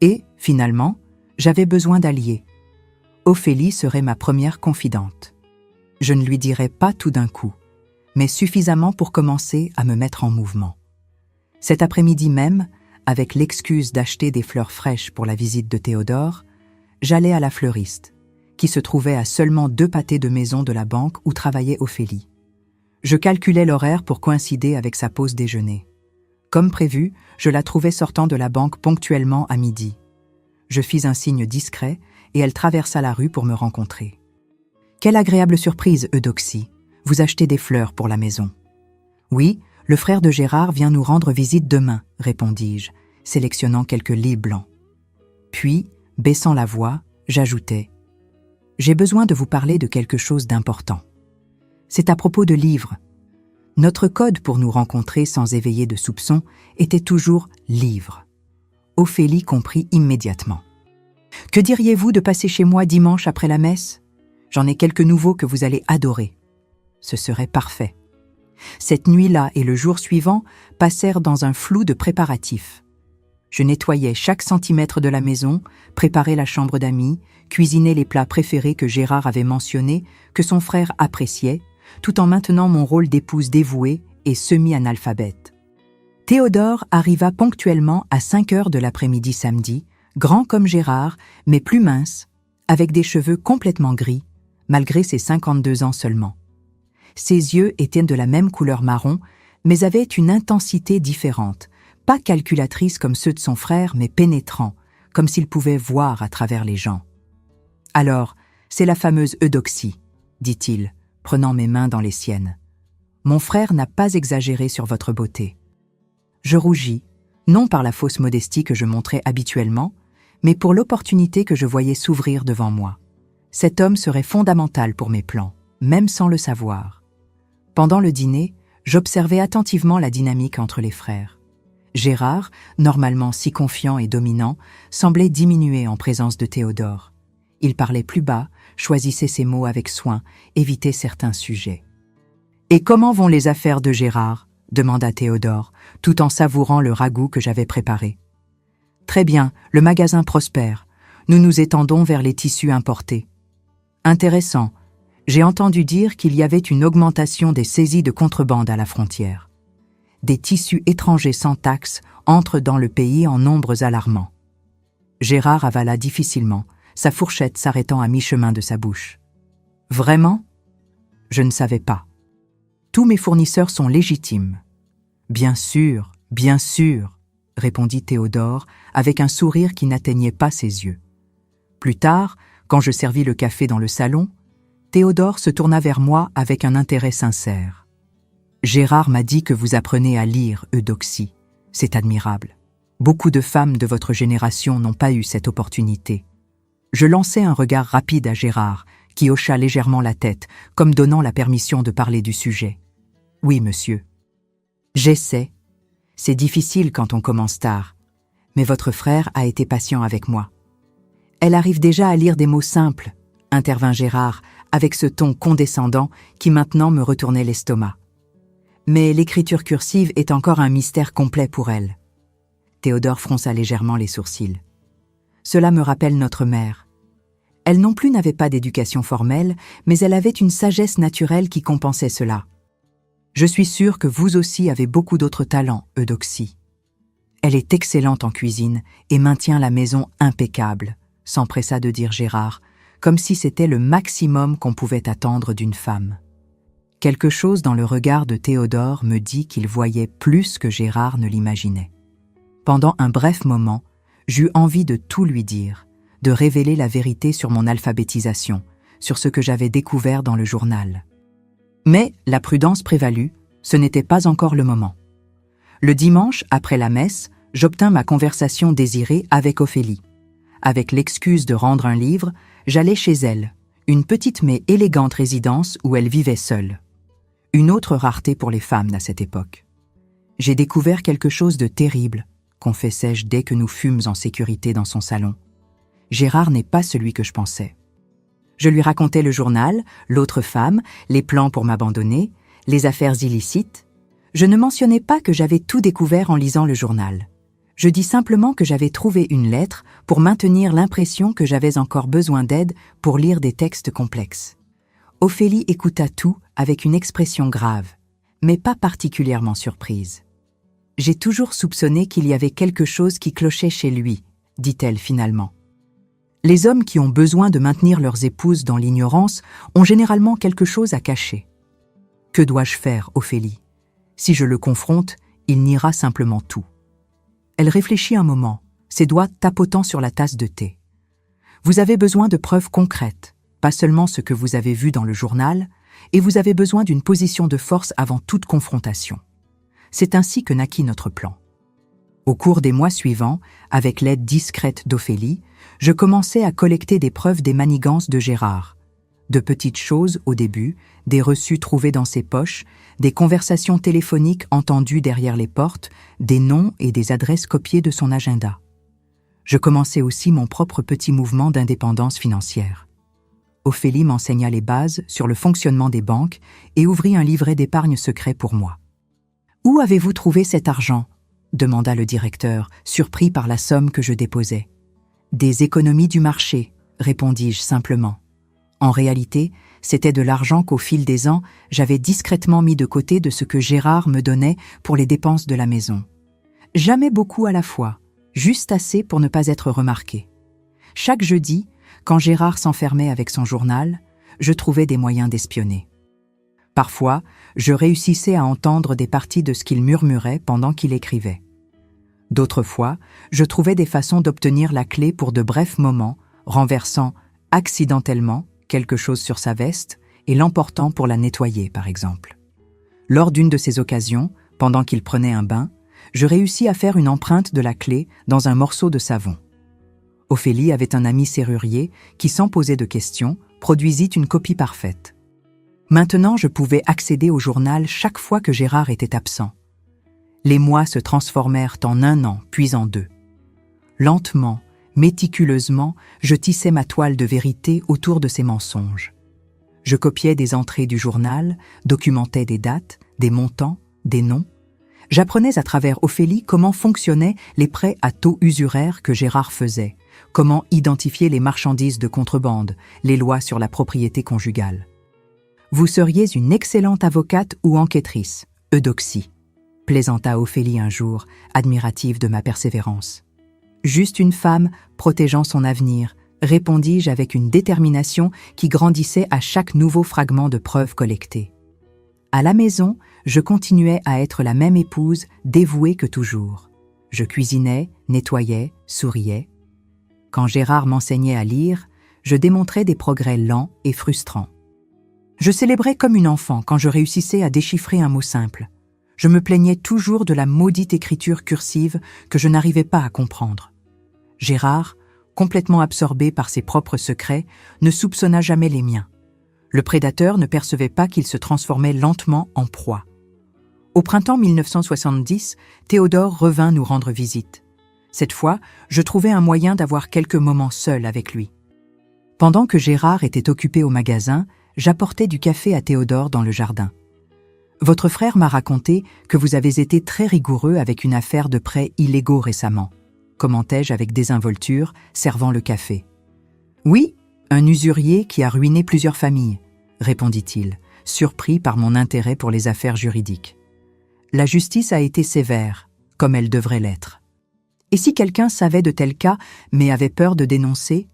Et, finalement, j'avais besoin d'alliés. Ophélie serait ma première confidente. Je ne lui dirais pas tout d'un coup, mais suffisamment pour commencer à me mettre en mouvement. Cet après-midi même, avec l'excuse d'acheter des fleurs fraîches pour la visite de Théodore, j'allais à la fleuriste, qui se trouvait à seulement 2 pâtés de maison de la banque où travaillait Ophélie. Je calculais l'horaire pour coïncider avec sa pause déjeuner. Comme prévu, je la trouvais sortant de la banque ponctuellement à midi. Je fis un signe discret et elle traversa la rue pour me rencontrer. « Quelle agréable surprise, Eudoxie. Vous achetez des fleurs pour la maison. »« Oui, le frère de Gérard vient nous rendre visite demain, » répondis-je, sélectionnant quelques lys blancs. Puis, baissant la voix, j'ajoutai « J'ai besoin de vous parler de quelque chose d'important. C'est à propos de livres. Notre code pour nous rencontrer sans éveiller de soupçons était toujours « livre ». Ophélie comprit immédiatement. « Que diriez-vous de passer chez moi dimanche après la messe ? J'en ai quelques nouveaux que vous allez adorer. » Ce serait parfait. Cette nuit-là et le jour suivant passèrent dans un flou de préparatifs. Je nettoyais chaque centimètre de la maison, préparais la chambre d'amis, cuisinais les plats préférés que Gérard avait mentionnés, que son frère appréciait, tout en maintenant mon rôle d'épouse dévouée et semi-analphabète. Théodore arriva ponctuellement à 5 heures de l'après-midi samedi, grand comme Gérard, mais plus mince, avec des cheveux complètement gris, malgré ses 52 ans seulement. Ses yeux étaient de la même couleur marron, mais avaient une intensité différente, pas calculatrice comme ceux de son frère, mais pénétrant, comme s'il pouvait voir à travers les gens. « Alors, c'est la fameuse Eudoxie, dit-il, prenant mes mains dans les siennes. Mon frère n'a pas exagéré sur votre beauté. » Je rougis, non par la fausse modestie que je montrais habituellement, mais pour l'opportunité que je voyais s'ouvrir devant moi. Cet homme serait fondamental pour mes plans, même sans le savoir. Pendant le dîner, j'observais attentivement la dynamique entre les frères. Gérard, normalement si confiant et dominant, semblait diminuer en présence de Théodore. Il parlait plus bas, choisissait ses mots avec soin, évitait certains sujets. « Et comment vont les affaires de Gérard ?» demanda Théodore, tout en savourant le ragoût que j'avais préparé. « Très bien, le magasin prospère. Nous nous étendons vers les tissus importés. »« Intéressant. J'ai entendu dire qu'il y avait une augmentation des saisies de contrebande à la frontière. Des tissus étrangers sans taxe entrent dans le pays en nombres alarmants. » Gérard avala difficilement, sa fourchette s'arrêtant à mi-chemin de sa bouche. « Vraiment ? Je ne savais pas. Tous mes fournisseurs sont légitimes. »« bien sûr, répondit Théodore avec un sourire qui n'atteignait pas ses yeux. Plus tard, quand je servis le café dans le salon, Théodore se tourna vers moi avec un intérêt sincère. « Gérard m'a dit que vous apprenez à lire, Eudoxie. C'est admirable. Beaucoup de femmes de votre génération n'ont pas eu cette opportunité. » Je lançai un regard rapide à Gérard, qui hocha légèrement la tête, comme donnant la permission de parler du sujet. « Oui, monsieur. »« J'essaie. C'est difficile quand on commence tard. Mais votre frère a été patient avec moi. »« Elle arrive déjà à lire des mots simples, » intervint Gérard, avec ce ton condescendant qui maintenant me retournait l'estomac. « Mais l'écriture cursive est encore un mystère complet pour elle. » Théodore fronça légèrement les sourcils. « Cela me rappelle notre mère. Elle non plus n'avait pas d'éducation formelle, mais elle avait une sagesse naturelle qui compensait cela. Je suis sûr que vous aussi avez beaucoup d'autres talents, Eudoxie. Elle est excellente en cuisine et maintient la maison impeccable, s'empressa de dire Gérard, comme si c'était le maximum qu'on pouvait attendre d'une femme. Quelque chose dans le regard de Théodore me dit qu'il voyait plus que Gérard ne l'imaginait. Pendant un bref moment, j'eus envie de tout lui dire, de révéler la vérité sur mon alphabétisation, sur ce que j'avais découvert dans le journal. Mais la prudence prévalut, ce n'était pas encore le moment. Le dimanche, après la messe, j'obtins ma conversation désirée avec Ophélie. Avec l'excuse de rendre un livre, j'allai chez elle, une petite mais élégante résidence où elle vivait seule. Une autre rareté pour les femmes à cette époque. J'ai découvert quelque chose de terrible, confessai-je dès que nous fûmes en sécurité dans son salon. Gérard n'est pas celui que je pensais. Je lui racontais le journal, l'autre femme, les plans pour m'abandonner, les affaires illicites. Je ne mentionnais pas que j'avais tout découvert en lisant le journal. Je dis simplement que j'avais trouvé une lettre pour maintenir l'impression que j'avais encore besoin d'aide pour lire des textes complexes. Ophélie écouta tout avec une expression grave, mais pas particulièrement surprise. « J'ai toujours soupçonné qu'il y avait quelque chose qui clochait chez lui, » dit-elle finalement. Les hommes qui ont besoin de maintenir leurs épouses dans l'ignorance ont généralement quelque chose à cacher. Que dois-je faire, Ophélie? Si je le confronte, il niera simplement tout. Elle réfléchit un moment, ses doigts tapotant sur la tasse de thé. Vous avez besoin de preuves concrètes, pas seulement ce que vous avez vu dans le journal, et vous avez besoin d'une position de force avant toute confrontation. C'est ainsi que naquit notre plan. Au cours des mois suivants, avec l'aide discrète d'Ophélie, je commençais à collecter des preuves des manigances de Gérard. De petites choses au début, des reçus trouvés dans ses poches, des conversations téléphoniques entendues derrière les portes, des noms et des adresses copiées de son agenda. Je commençais aussi mon propre petit mouvement d'indépendance financière. Ophélie m'enseigna les bases sur le fonctionnement des banques et ouvrit un livret d'épargne secret pour moi. « Où avez-vous trouvé cet argent ?» demanda le directeur, surpris par la somme que je déposais. « Des économies du marché, répondis-je simplement. En réalité, c'était de l'argent qu'au fil des ans, j'avais discrètement mis de côté de ce que Gérard me donnait pour les dépenses de la maison. Jamais beaucoup à la fois, juste assez pour ne pas être remarqué. Chaque jeudi, quand Gérard s'enfermait avec son journal, je trouvais des moyens d'espionner. Parfois, je réussissais à entendre des parties de ce qu'il murmurait pendant qu'il écrivait. D'autres fois, je trouvais des façons d'obtenir la clé pour de brefs moments, renversant accidentellement quelque chose sur sa veste et l'emportant pour la nettoyer, par exemple. Lors d'une de ces occasions, pendant qu'il prenait un bain, je réussis à faire une empreinte de la clé dans un morceau de savon. Ophélie avait un ami serrurier qui, sans poser de questions, produisit une copie parfaite. Maintenant, je pouvais accéder au journal chaque fois que Gérard était absent. Les mois se transformèrent en 1 an, puis en 2. Lentement, méticuleusement, je tissais ma toile de vérité autour de ces mensonges. Je copiais des entrées du journal, documentais des dates, des montants, des noms. J'apprenais à travers Ophélie comment fonctionnaient les prêts à taux usuraires que Gérard faisait, comment identifier les marchandises de contrebande, les lois sur la propriété conjugale. Vous seriez une excellente avocate ou enquêtrice, Eudoxie, plaisanta Ophélie un jour, admirative de ma persévérance. Juste une femme protégeant son avenir, répondis-je avec une détermination qui grandissait à chaque nouveau fragment de preuves collectées. À la maison, je continuais à être la même épouse dévouée que toujours. Je cuisinais, nettoyais, souriais. Quand Gérard m'enseignait à lire, je démontrais des progrès lents et frustrants. Je célébrais comme une enfant quand je réussissais à déchiffrer un mot simple. Je me plaignais toujours de la maudite écriture cursive que je n'arrivais pas à comprendre. Gérard, complètement absorbé par ses propres secrets, ne soupçonna jamais les miens. Le prédateur ne percevait pas qu'il se transformait lentement en proie. Au printemps 1970, Théodore revint nous rendre visite. Cette fois, je trouvai un moyen d'avoir quelques moments seuls avec lui. Pendant que Gérard était occupé au magasin, j'apportais du café à Théodore dans le jardin. « Votre frère m'a raconté que vous avez été très rigoureux avec une affaire de prêts illégaux récemment », commentai-je avec désinvolture, servant le café. « Oui, un usurier qui a ruiné plusieurs familles », répondit-il, surpris par mon intérêt pour les affaires juridiques. « La justice a été sévère, comme elle devrait l'être. Et si quelqu'un savait de tels cas, mais avait peur de dénoncer ?»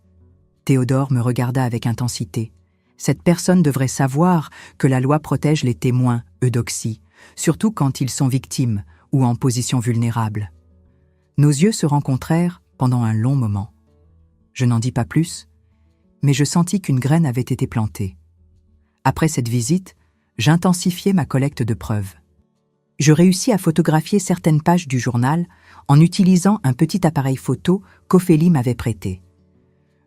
Théodore me regarda avec intensité. Cette personne devrait savoir que la loi protège les témoins, Eudoxie, surtout quand ils sont victimes ou en position vulnérable. Nos yeux se rencontrèrent pendant un long moment. Je n'en dis pas plus, mais je sentis qu'une graine avait été plantée. Après cette visite, j'intensifiai ma collecte de preuves. Je réussis à photographier certaines pages du journal en utilisant un petit appareil photo qu'Ophélie m'avait prêté.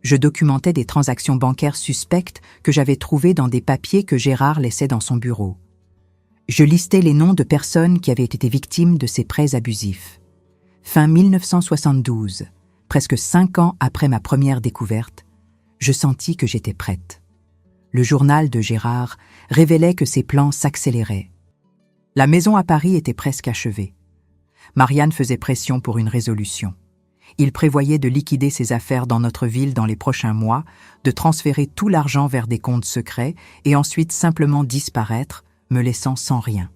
Je documentais des transactions bancaires suspectes que j'avais trouvées dans des papiers que Gérard laissait dans son bureau. Je listais les noms de personnes qui avaient été victimes de ces prêts abusifs. Fin 1972, presque 5 ans après ma première découverte, je sentis que j'étais prête. Le journal de Gérard révélait que ses plans s'accéléraient. La maison à Paris était presque achevée. Marianne faisait pression pour une résolution. Il prévoyait de liquider ses affaires dans notre ville dans les prochains mois, de transférer tout l'argent vers des comptes secrets et ensuite simplement disparaître, me laissant sans rien.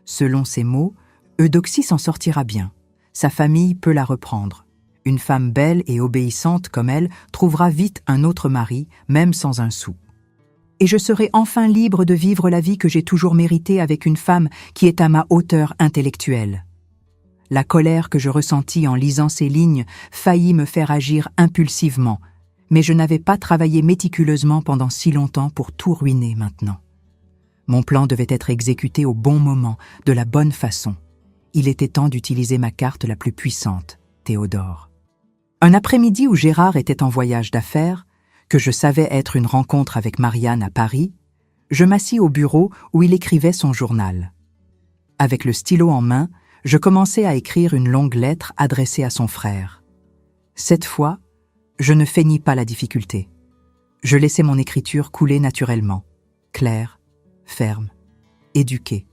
Selon ses mots, Eudoxie s'en sortira bien. Sa famille peut la reprendre. Une femme belle et obéissante comme elle trouvera vite un autre mari, même sans un sou. Et je serai enfin libre de vivre la vie que j'ai toujours méritée avec une femme qui est à ma hauteur intellectuelle. La colère que je ressentis en lisant ces lignes faillit me faire agir impulsivement, mais je n'avais pas travaillé méticuleusement pendant si longtemps pour tout ruiner maintenant. Mon plan devait être exécuté au bon moment, de la bonne façon. Il était temps d'utiliser ma carte la plus puissante, Théodore. Un après-midi où Gérard était en voyage d'affaires, que je savais être une rencontre avec Marianne à Paris, je m'assis au bureau où il écrivait son journal. Avec le stylo en main, je commençai à écrire une longue lettre adressée à son frère. Cette fois, je ne feignis pas la difficulté. Je laissai mon écriture couler naturellement, claire, ferme, éduquée.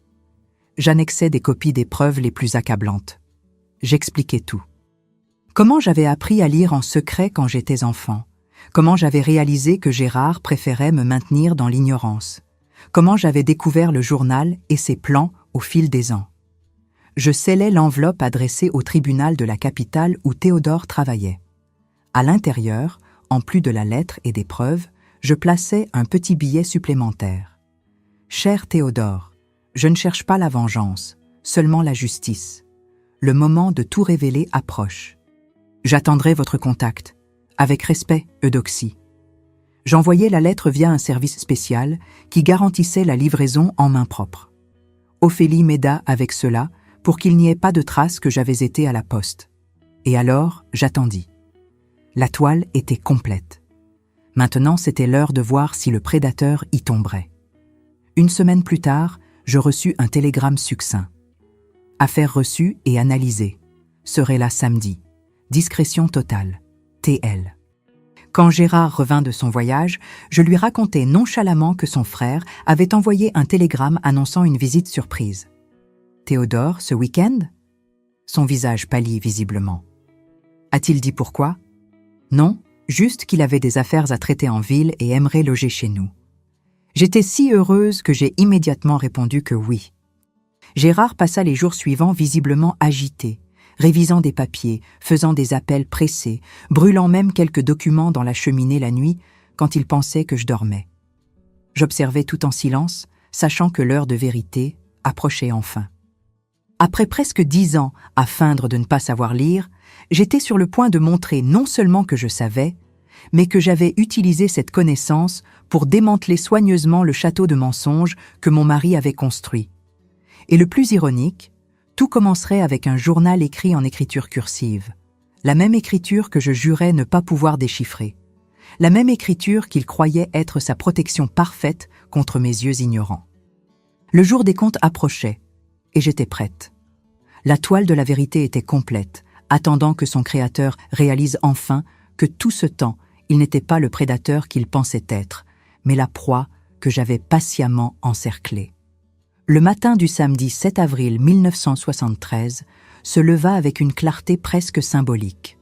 J'annexais des copies des preuves les plus accablantes. J'expliquais tout. Comment j'avais appris à lire en secret quand j'étais enfant. Comment j'avais réalisé que Gérard préférait me maintenir dans l'ignorance. Comment j'avais découvert le journal et ses plans au fil des ans. je scellais l'enveloppe adressée au tribunal de la capitale où Théodore travaillait. À l'intérieur, en plus de la lettre et des preuves, je plaçais un petit billet supplémentaire. « Cher Théodore, je ne cherche pas la vengeance, seulement la justice. Le moment de tout révéler approche. J'attendrai votre contact. Avec respect, Eudoxie. » J'envoyais la lettre via un service spécial qui garantissait la livraison en main propre. Ophélie m'aida avec cela pour qu'il n'y ait pas de trace que j'avais été à la poste. Et alors, j'attendis. La toile était complète. Maintenant, c'était l'heure de voir si le prédateur y tomberait. Une semaine plus tard, je reçus un télégramme succinct. Affaire reçue et analysée. Serait là samedi. Discrétion totale. TL. Quand Gérard revint de son voyage, je lui racontai nonchalamment que son frère avait envoyé un télégramme annonçant une visite surprise. « Théodore, ce week-end » Son visage pâlit visiblement. « A-t-il dit pourquoi ?»« Non, juste qu'il avait des affaires à traiter en ville et aimerait loger chez nous. » J'étais si heureuse que j'ai immédiatement répondu que oui. Gérard passa les jours suivants visiblement agité, révisant des papiers, faisant des appels pressés, brûlant même quelques documents dans la cheminée la nuit quand il pensait que je dormais. J'observais tout en silence, sachant que l'heure de vérité approchait enfin. Après presque 10 ans à feindre de ne pas savoir lire, j'étais sur le point de montrer non seulement que je savais, mais que j'avais utilisé cette connaissance pour démanteler soigneusement le château de mensonges que mon mari avait construit. Et le plus ironique, tout commencerait avec un journal écrit en écriture cursive, la même écriture que je jurais ne pas pouvoir déchiffrer, la même écriture qu'il croyait être sa protection parfaite contre mes yeux ignorants. Le jour des comptes approchait, et j'étais prête. La toile de la vérité était complète, attendant que son créateur réalise enfin que tout ce temps, il n'était pas le prédateur qu'il pensait être, mais la proie que j'avais patiemment encerclée. Le matin du samedi 7 avril 1973 se leva avec une clarté presque symbolique.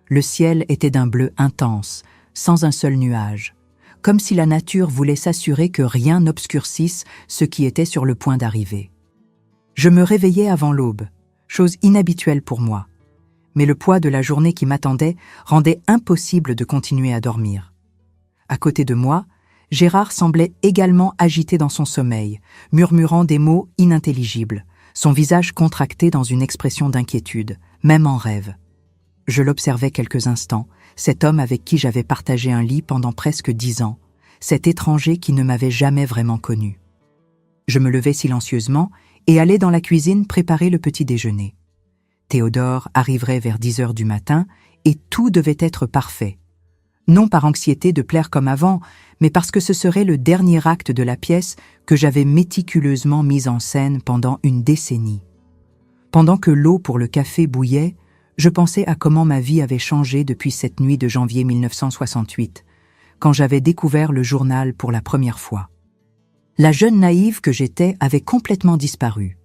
Le ciel était d'un bleu intense, sans un seul nuage, comme si la nature voulait s'assurer que rien n'obscurcisse ce qui était sur le point d'arriver. Je me réveillais avant l'aube, chose inhabituelle pour moi, mais le poids de la journée qui m'attendait rendait impossible de continuer à dormir. À côté de moi, Gérard semblait également agité dans son sommeil, murmurant des mots inintelligibles, son visage contracté dans une expression d'inquiétude, même en rêve. Je l'observais quelques instants, cet homme avec qui j'avais partagé un lit pendant presque 10 ans, cet étranger qui ne m'avait jamais vraiment connu. Je me levai silencieusement et allai dans la cuisine préparer le petit déjeuner. Théodore arriverait vers 10 heures du matin et tout devait être parfait. Non par anxiété de plaire comme avant, mais parce que ce serait le dernier acte de la pièce que j'avais méticuleusement mise en scène pendant une décennie. Pendant que l'eau pour le café bouillait, je pensais à comment ma vie avait changé depuis cette nuit de janvier 1968, quand j'avais découvert le journal pour la première fois. La jeune naïve que j'étais avait complètement disparu,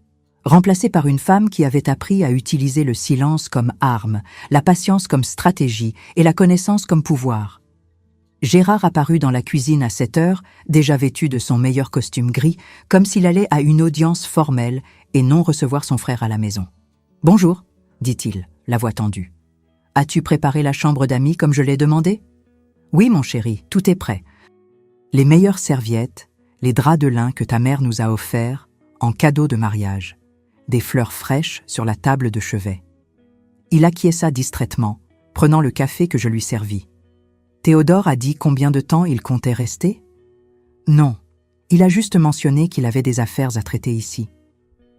remplacée par une femme qui avait appris à utiliser le silence comme arme, la patience comme stratégie et la connaissance comme pouvoir. Gérard apparut dans la cuisine à 7 heures, déjà vêtu de son meilleur costume gris, comme s'il allait à une audience formelle et non recevoir son frère à la maison. « Bonjour », dit-il, la voix tendue. « As-tu préparé la chambre d'amis comme je l'ai demandé ?»« Oui, mon chéri, tout est prêt. Les meilleures serviettes, les draps de lin que ta mère nous a offerts en cadeau de mariage, des fleurs fraîches sur la table de chevet. » Il acquiesça distraitement, prenant le café que je lui servis. Théodore a dit combien de temps il comptait rester ? Non, il a juste mentionné qu'il avait des affaires à traiter ici.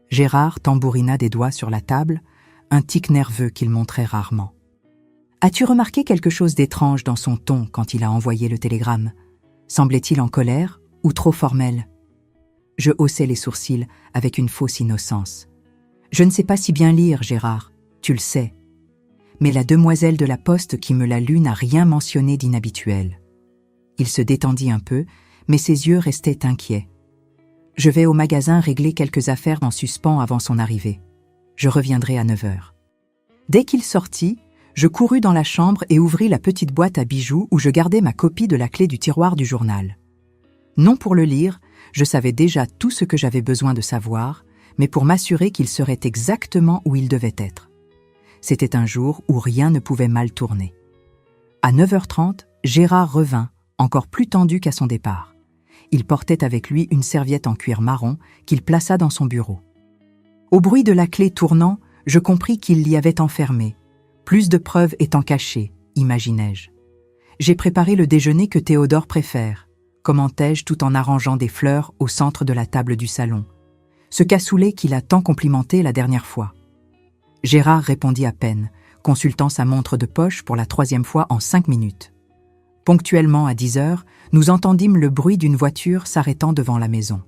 Gérard tambourina des doigts sur la table, un tic nerveux qu'il montrait rarement. As-tu remarqué quelque chose d'étrange dans son ton quand il a envoyé le télégramme ? Semblait-il en colère ou trop formel ? Je haussai les sourcils avec une fausse innocence. Je ne sais pas si bien lire, Gérard, tu le sais. Mais la demoiselle de la poste qui me l'a lu n'a rien mentionné d'inhabituel. Il se détendit un peu, mais ses yeux restaient inquiets. Je vais au magasin régler quelques affaires en suspens avant son arrivée. Je reviendrai à 9 heures. Dès qu'il sortit, je courus dans la chambre et ouvris la petite boîte à bijoux où je gardais ma copie de la clé du tiroir du journal. Non pour le lire, je savais déjà tout ce que j'avais besoin de savoir, mais pour m'assurer qu'il serait exactement où il devait être. C'était un jour où rien ne pouvait mal tourner. À 9h30, Gérard revint, encore plus tendu qu'à son départ. Il portait avec lui une serviette en cuir marron qu'il plaça dans son bureau. Au bruit de la clé tournant, je compris qu'il l'y avait enfermée. Plus de preuves étant cachées, imaginai-je. J'ai préparé le déjeuner que Théodore préfère, commentai-je tout en arrangeant des fleurs au centre de la table du salon. Ce cassoulet qu'il a tant complimenté la dernière fois. Gérard répondit à peine, consultant sa montre de poche pour la 3e fois en 5 minutes. Ponctuellement à 10h, nous entendîmes le bruit d'une voiture s'arrêtant devant la maison.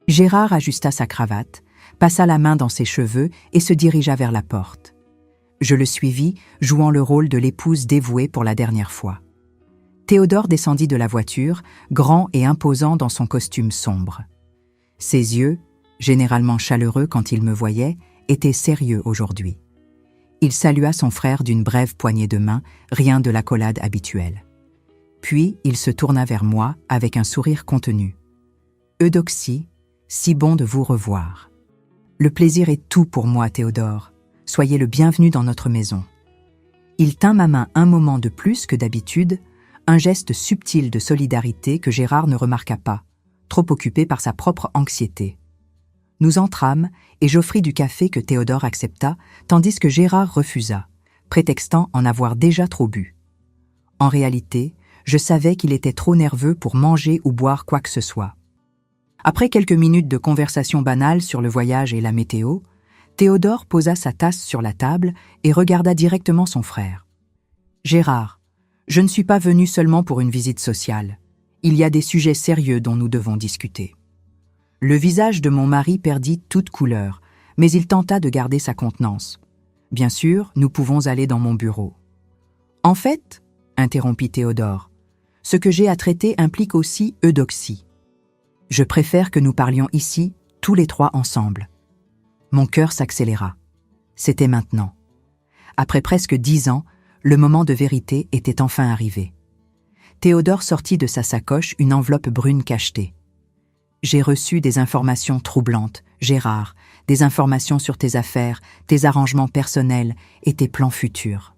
Gérard ajusta sa cravate, passa la main dans ses cheveux et se dirigea vers la porte. Je le suivis, jouant le rôle de l'épouse dévouée pour la dernière fois. Théodore descendit de la voiture, grand et imposant dans son costume sombre. Ses yeux, généralement chaleureux quand il me voyait, étaient sérieux aujourd'hui. Il salua son frère d'une brève poignée de main, rien de l'accolade habituelle. Puis il se tourna vers moi avec un sourire contenu. « Eudoxie, si bon de vous revoir. Le plaisir est tout pour moi, Théodore. Soyez le bienvenu dans notre maison. » Il tint ma main un moment de plus que d'habitude, un geste subtil de solidarité que Gérard ne remarqua pas, trop occupé par sa propre anxiété. Nous entrâmes et j'offris du café que Théodore accepta, tandis que Gérard refusa, prétextant en avoir déjà trop bu. En réalité, je savais qu'il était trop nerveux pour manger ou boire quoi que ce soit. Après quelques minutes de conversation banale sur le voyage et la météo, Théodore posa sa tasse sur la table et regarda directement son frère. « Gérard, je ne suis pas venu seulement pour une visite sociale. Il y a des sujets sérieux dont nous devons discuter. » Le visage de mon mari perdit toute couleur, mais il tenta de garder sa contenance. « Bien sûr, nous pouvons aller dans mon bureau. »« En fait, » interrompit Théodore, « ce que j'ai à traiter implique aussi Eudoxie. Je préfère que nous parlions ici, tous les trois ensemble. » Mon cœur s'accéléra. C'était maintenant. Après presque 10 ans, le moment de vérité était enfin arrivé. Théodore sortit de sa sacoche une enveloppe brune cachetée. « J'ai reçu des informations troublantes, Gérard, des informations sur tes affaires, tes arrangements personnels et tes plans futurs. »«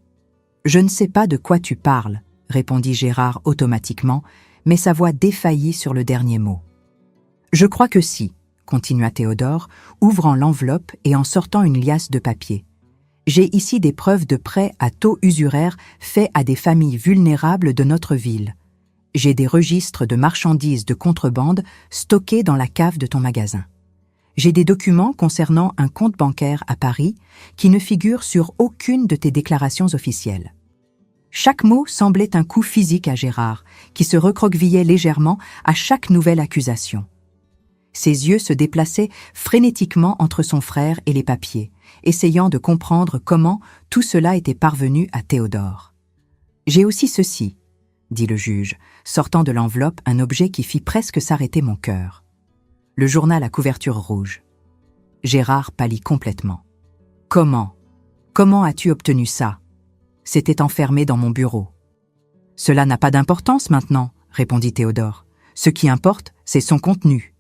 Je ne sais pas de quoi tu parles, » répondit Gérard automatiquement, mais sa voix défaillit sur le dernier mot. « Je crois que si, » continua Théodore, ouvrant l'enveloppe et en sortant une liasse de papier. « J'ai ici des preuves de prêts à taux usuraires faits à des familles vulnérables de notre ville. J'ai des registres de marchandises de contrebande stockés dans la cave de ton magasin. J'ai des documents concernant un compte bancaire à Paris qui ne figurent sur aucune de tes déclarations officielles. » Chaque mot semblait un coup physique à Gérard, qui se recroquevillait légèrement à chaque nouvelle accusation. Ses yeux se déplaçaient frénétiquement entre son frère et les papiers, essayant de comprendre comment tout cela était parvenu à Théodore. « J'ai aussi ceci, » dit le juge, sortant de l'enveloppe un objet qui fit presque s'arrêter mon cœur. Le journal à couverture rouge. Gérard pâlit complètement. « Comment ? Comment as-tu obtenu ça ? C'était enfermé dans mon bureau. »« Cela n'a pas d'importance maintenant, » répondit Théodore. « Ce qui importe, c'est son contenu. »«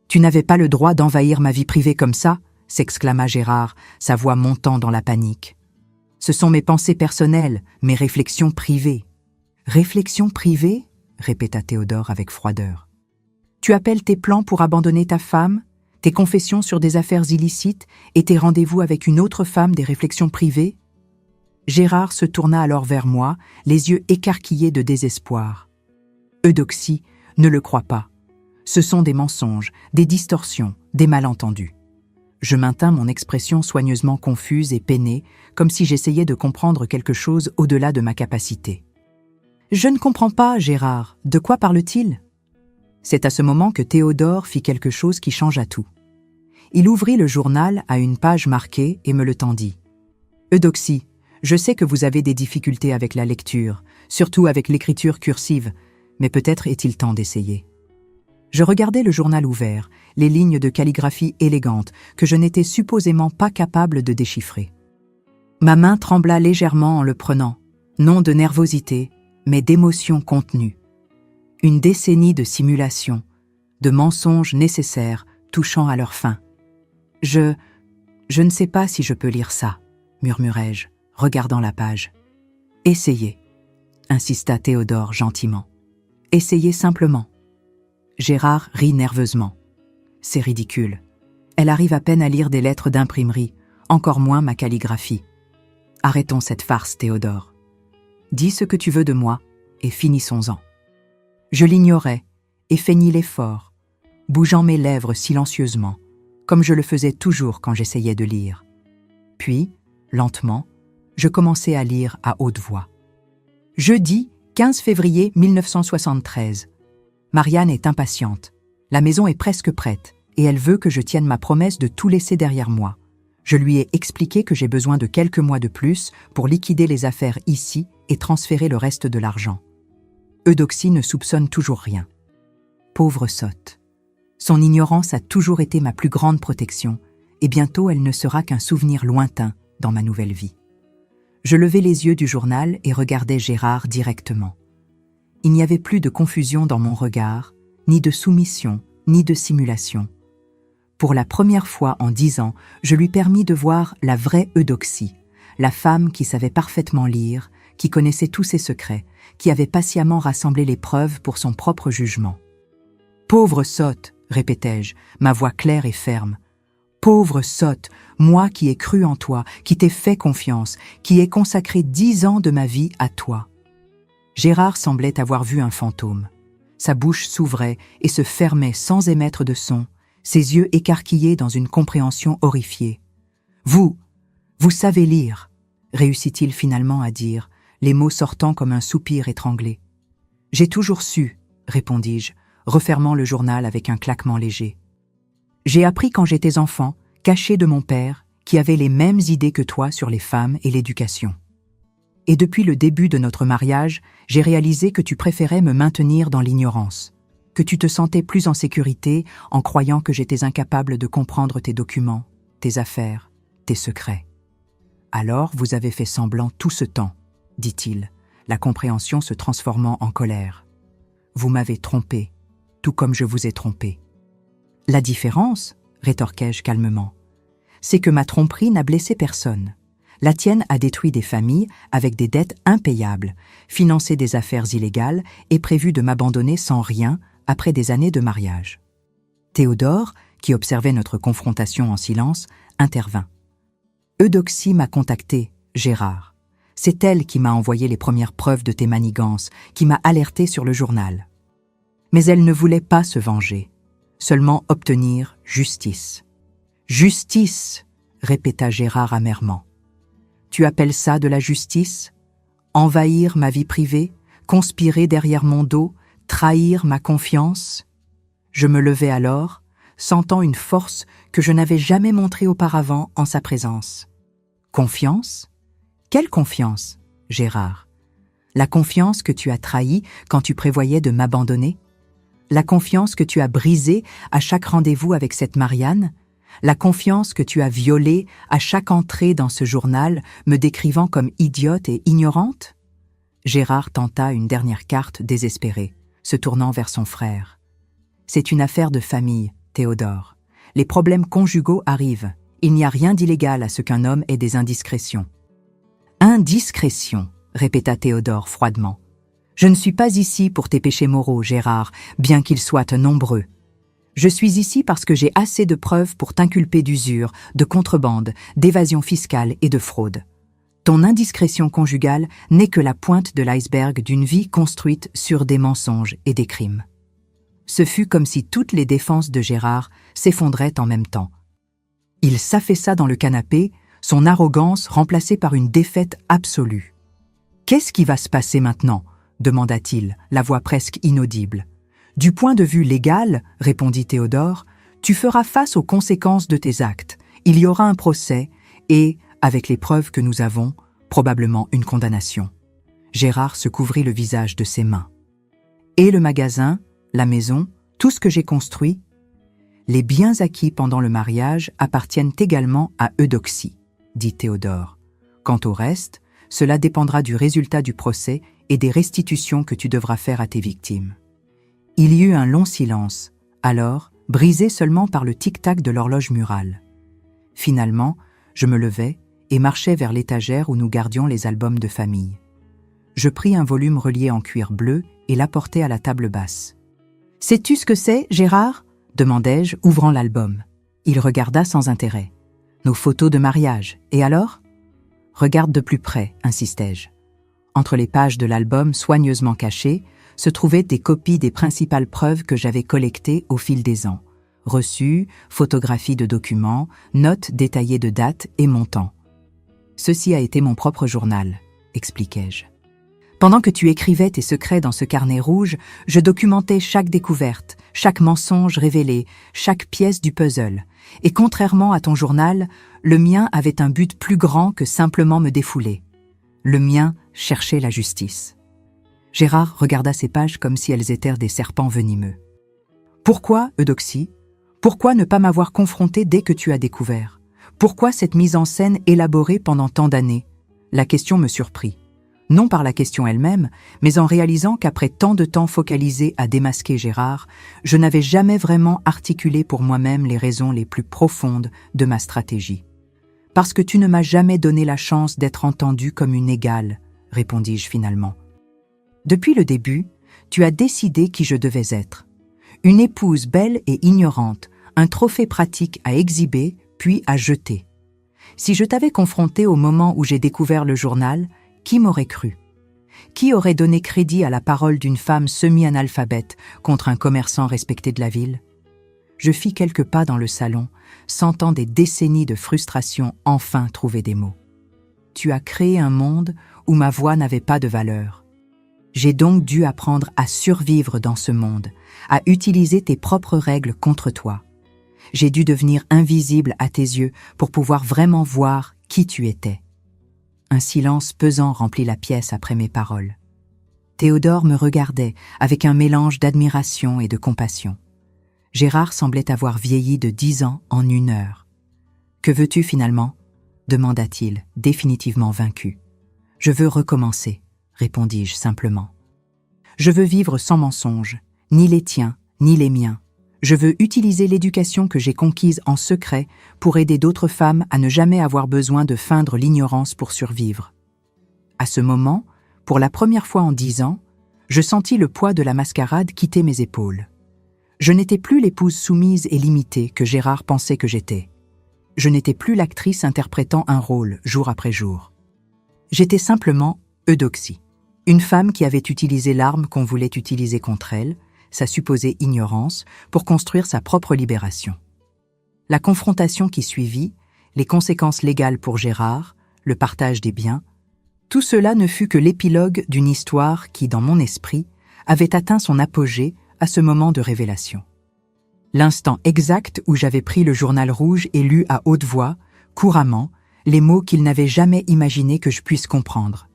Tu n'avais pas le droit d'envahir ma vie privée comme ça ?» s'exclama Gérard, sa voix montant dans la panique. « Ce sont mes pensées personnelles, mes réflexions privées. »« Réflexions privées ?» répéta Théodore avec froideur. « Tu appelles tes plans pour abandonner ta femme, tes confessions sur des affaires illicites et tes rendez-vous avec une autre femme des réflexions privées ?» Gérard se tourna alors vers moi, les yeux écarquillés de désespoir. « Eudoxie, ne le crois pas. Ce sont des mensonges, des distorsions, des malentendus. » Je maintins mon expression soigneusement confuse et peinée, comme si j'essayais de comprendre quelque chose au-delà de ma capacité. « Je ne comprends pas, Gérard. De quoi parle-t-il » C'est à ce moment que Théodore fit quelque chose qui changea tout. Il ouvrit le journal à une page marquée et me le tendit. « Eudoxie, je sais que vous avez des difficultés avec la lecture, surtout avec l'écriture cursive, mais peut-être est-il temps d'essayer. » Je regardais le journal ouvert, les lignes de calligraphie élégante que je n'étais supposément pas capable de déchiffrer. Ma main trembla légèrement en le prenant, non de nervosité, mais d'émotion contenue. Une décennie de simulation, de mensonges nécessaires touchant à leur fin. Je ne sais pas si je peux lire ça, murmurai-je, regardant la page. Essayez, insista Théodore gentiment. Essayez simplement. Gérard rit nerveusement. C'est ridicule. Elle arrive à peine à lire des lettres d'imprimerie, encore moins ma calligraphie. Arrêtons cette farce, Théodore. Dis ce que tu veux de moi, et finissons-en. Je l'ignorais, et feignis l'effort, bougeant mes lèvres silencieusement, comme je le faisais toujours quand j'essayais de lire. Puis, lentement, je commençai à lire à haute voix. Jeudi 15 février 1973. Marianne est impatiente. La maison est presque prête, et elle veut que je tienne ma promesse de tout laisser derrière moi. Je lui ai expliqué que j'ai besoin de quelques mois de plus pour liquider les affaires ici et transférer le reste de l'argent. Eudoxie ne soupçonne toujours rien. Pauvre sotte. Son ignorance a toujours été ma plus grande protection, et bientôt elle ne sera qu'un souvenir lointain dans ma nouvelle vie. Je levai les yeux du journal et regardai Gérard directement. Il n'y avait plus de confusion dans mon regard, ni de soumission, ni de simulation. Pour la première fois en 10 ans, je lui permis de voir la vraie Eudoxie, la femme qui savait parfaitement lire, qui connaissait tous ses secrets, qui avait patiemment rassemblé les preuves pour son propre jugement. « Pauvre sotte !» répétai-je, ma voix claire et ferme. « Pauvre sotte, moi qui ai cru en toi, qui t'ai fait confiance, qui ai consacré 10 ans de ma vie à toi. » Gérard semblait avoir vu un fantôme. Sa bouche s'ouvrait et se fermait sans émettre de son, ses yeux écarquillés dans une compréhension horrifiée. « Vous savez lire !» réussit-il finalement à dire, les mots sortant comme un soupir étranglé. « J'ai toujours su !» répondis-je, refermant le journal avec un claquement léger. « J'ai appris quand j'étais enfant, caché de mon père, qui avait les mêmes idées que toi sur les femmes et l'éducation. Et depuis le début de notre mariage, j'ai réalisé que tu préférais me maintenir dans l'ignorance, que tu te sentais plus en sécurité en croyant que j'étais incapable de comprendre tes documents, tes affaires, tes secrets. Alors vous avez fait semblant tout ce temps, dit-il, la compréhension se transformant en colère. Vous m'avez trompé, tout comme je vous ai trompé. La différence, rétorquai-je calmement, c'est que ma tromperie n'a blessé personne. La tienne a détruit des familles avec des dettes impayables, financé des affaires illégales et prévu de m'abandonner sans rien après des années de mariage. Théodore, qui observait notre confrontation en silence, intervint. Eudoxie m'a contacté, Gérard. C'est elle qui m'a envoyé les premières preuves de tes manigances, qui m'a alerté sur le journal. Mais elle ne voulait pas se venger, seulement obtenir justice. « Justice !» répéta Gérard amèrement. « Tu appelles ça de la justice ? Envahir ma vie privée, conspirer derrière mon dos, trahir ma confiance ?» Je me levai alors, sentant une force que je n'avais jamais montrée auparavant en sa présence. « Confiance ? Quelle confiance, Gérard ? La confiance que tu as trahie quand tu prévoyais de m'abandonner ? La confiance que tu as brisée à chaque rendez-vous avec cette Marianne ? La confiance que tu as violée à chaque entrée dans ce journal, me décrivant comme idiote et ignorante ? » Gérard tenta une dernière carte désespérée, se tournant vers son frère. « C'est une affaire de famille, Théodore. Les problèmes conjugaux arrivent. Il n'y a rien d'illégal à ce qu'un homme ait des indiscrétions. »« Indiscrétion !» répéta Théodore froidement. « Je ne suis pas ici pour tes péchés moraux, Gérard, bien qu'ils soient nombreux. Je suis ici parce que j'ai assez de preuves pour t'inculper d'usure, de contrebande, d'évasion fiscale et de fraude. Ton indiscrétion conjugale n'est que la pointe de l'iceberg d'une vie construite sur des mensonges et des crimes. » Ce fut comme si toutes les défenses de Gérard s'effondraient en même temps. Il s'affaissa dans le canapé, son arrogance remplacée par une défaite absolue. « Qu'est-ce qui va se passer maintenant ?» demanda-t-il, la voix presque inaudible. « Du point de vue légal, répondit Théodore, tu feras face aux conséquences de tes actes. Il y aura un procès et, avec les preuves que nous avons, probablement une condamnation. » Gérard se couvrit le visage de ses mains. « Et le magasin, la maison, tout ce que j'ai construit ? Les biens acquis pendant le mariage appartiennent également à Eudoxie, dit Théodore. Quant au reste, cela dépendra du résultat du procès et des restitutions que tu devras faire à tes victimes. » Il y eut un long silence, alors, brisé seulement par le tic-tac de l'horloge murale. Finalement, je me levai et marchai vers l'étagère où nous gardions les albums de famille. Je pris un volume relié en cuir bleu et l'apportai à la table basse. « Sais-tu ce que c'est, Gérard » demandai-je, ouvrant l'album. Il regarda sans intérêt. « Nos photos de mariage. Et alors ?»« Regarde de plus près, insistai-je. » Entre les pages de l'album soigneusement cachées se trouvaient des copies des principales preuves que j'avais collectées au fil des ans. Reçus, photographies de documents, notes détaillées de dates et montants. « Ceci a été mon propre journal, » expliquai-je. Pendant que tu écrivais tes secrets dans ce carnet rouge, je documentais chaque découverte, chaque mensonge révélé, chaque pièce du puzzle. Et contrairement à ton journal, le mien avait un but plus grand que simplement me défouler. Le mien cherchait la justice. Gérard regarda ces pages comme si elles étaient des serpents venimeux. « Pourquoi, Eudoxie ? Pourquoi ne pas m'avoir confronté dès que tu as découvert ? Pourquoi cette mise en scène élaborée pendant tant d'années ?» La question me surprit. Non par la question elle-même, mais en réalisant qu'après tant de temps focalisé à démasquer Gérard, je n'avais jamais vraiment articulé pour moi-même les raisons les plus profondes de ma stratégie. « Parce que tu ne m'as jamais donné la chance d'être entendue comme une égale, » répondis-je finalement. « Depuis le début, tu as décidé qui je devais être. Une épouse belle et ignorante, un trophée pratique à exhiber puis à jeter. Si je t'avais confronté au moment où j'ai découvert le journal, qui m'aurait cru? Qui aurait donné crédit à la parole d'une femme semi-analphabète contre un commerçant respecté de la ville? Je fis quelques pas dans le salon, sentant des décennies de frustration enfin trouver des mots. Tu as créé un monde où ma voix n'avait pas de valeur. J'ai donc dû apprendre à survivre dans ce monde, à utiliser tes propres règles contre toi. J'ai dû devenir invisible à tes yeux pour pouvoir vraiment voir qui tu étais. Un silence pesant remplit la pièce après mes paroles. Théodore me regardait avec un mélange d'admiration et de compassion. Gérard semblait avoir vieilli de 10 ans en 1 heure. « Que veux-tu finalement » demanda-t-il, définitivement vaincu. « Je veux recommencer » répondis-je simplement. « Je veux vivre sans mensonge, ni les tiens, ni les miens. Je veux utiliser l'éducation que j'ai conquise en secret pour aider d'autres femmes à ne jamais avoir besoin de feindre l'ignorance pour survivre. » À ce moment, pour la première fois en 10 ans, je sentis le poids de la mascarade quitter mes épaules. Je n'étais plus l'épouse soumise et limitée que Gérard pensait que j'étais. Je n'étais plus l'actrice interprétant un rôle jour après jour. J'étais simplement Eudoxie, une femme qui avait utilisé l'arme qu'on voulait utiliser contre elle, sa supposée ignorance, pour construire sa propre libération. La confrontation qui suivit, les conséquences légales pour Gérard, le partage des biens, tout cela ne fut que l'épilogue d'une histoire qui, dans mon esprit, avait atteint son apogée à ce moment de révélation. L'instant exact où j'avais pris le journal rouge et lu à haute voix, couramment, les mots qu'il n'avait jamais imaginé que je puisse comprendre.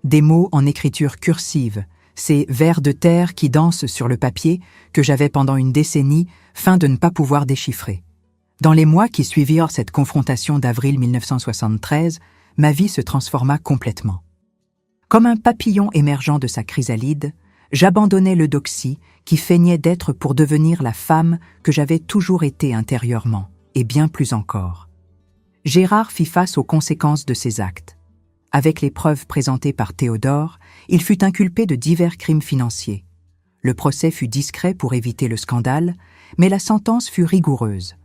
Des mots en écriture cursive, ces vers de terre qui dansent sur le papier que j'avais pendant une décennie feint de ne pas pouvoir déchiffrer. Dans les mois qui suivirent cette confrontation d'avril 1973, ma vie se transforma complètement. Comme un papillon émergeant de sa chrysalide, j'abandonnai l'Eudoxie qui feignait d'être pour devenir la femme que j'avais toujours été intérieurement, et bien plus encore. Gérard fit face aux conséquences de ses actes. Avec les preuves présentées par Théodore, il fut inculpé de divers crimes financiers. Le procès fut discret pour éviter le scandale, mais la sentence fut rigoureuse.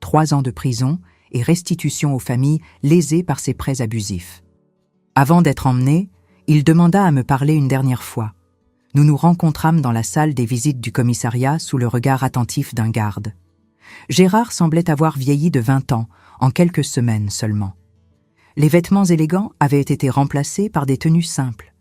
3 ans de prison et restitution aux familles lésées par ses prêts abusifs. Avant d'être emmené, il demanda à me parler une dernière fois. Nous nous rencontrâmes dans la salle des visites du commissariat sous le regard attentif d'un garde. Gérard semblait avoir vieilli de 20 ans, en quelques semaines seulement. Les vêtements élégants avaient été remplacés par des tenues simples.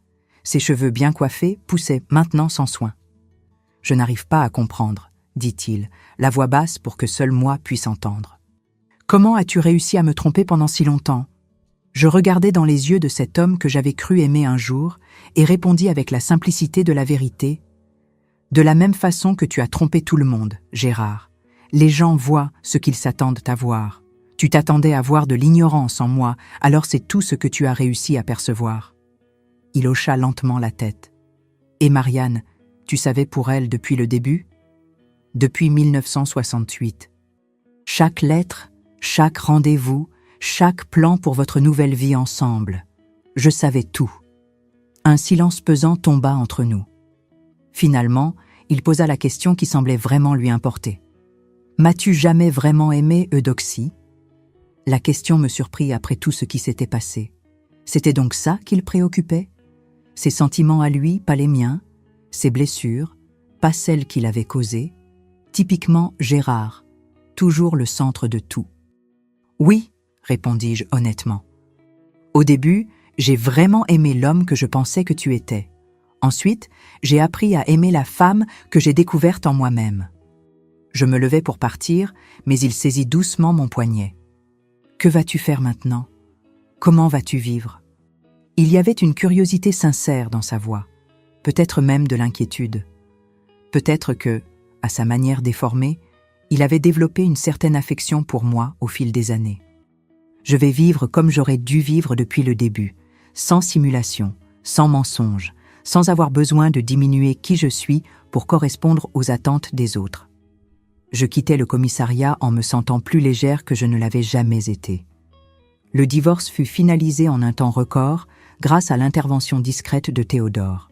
Ses cheveux bien coiffés poussaient maintenant sans soin. « Je n'arrive pas à comprendre, » dit-il, la voix basse pour que seul moi puisse entendre. « Comment as-tu réussi à me tromper pendant si longtemps ?» Je regardai dans les yeux de cet homme que j'avais cru aimer un jour et répondis avec la simplicité de la vérité. « De la même façon que tu as trompé tout le monde, Gérard. Les gens voient ce qu'ils s'attendent à voir. Tu t'attendais à voir de l'ignorance en moi, alors c'est tout ce que tu as réussi à percevoir. » Il hocha lentement la tête. « Et Marianne, tu savais pour elle depuis le début ?»« Depuis 1968. Chaque lettre, chaque rendez-vous, chaque plan pour votre nouvelle vie ensemble. Je savais tout. Un silence pesant tomba entre nous. Finalement, il posa la question qui semblait vraiment lui importer. « M'as-tu jamais vraiment aimé, Eudoxie ?» La question me surprit après tout ce qui s'était passé. C'était donc ça qui le préoccupait? Ses sentiments à lui, pas les miens, ses blessures, pas celles qu'il avait causées. Typiquement Gérard, toujours le centre de tout. « Oui, » répondis-je honnêtement. « Au début, j'ai vraiment aimé l'homme que je pensais que tu étais. Ensuite, j'ai appris à aimer la femme que j'ai découverte en moi-même. » Je me levai pour partir, mais il saisit doucement mon poignet. « Que vas-tu faire maintenant? Comment vas-tu vivre ?» Il y avait une curiosité sincère dans sa voix, peut-être même de l'inquiétude. Peut-être que, à sa manière déformée, il avait développé une certaine affection pour moi au fil des années. Je vais vivre comme j'aurais dû vivre depuis le début, sans simulation, sans mensonge, sans avoir besoin de diminuer qui je suis pour correspondre aux attentes des autres. Je quittais le commissariat en me sentant plus légère que je ne l'avais jamais été. Le divorce fut finalisé en un temps record grâce à l'intervention discrète de Théodore.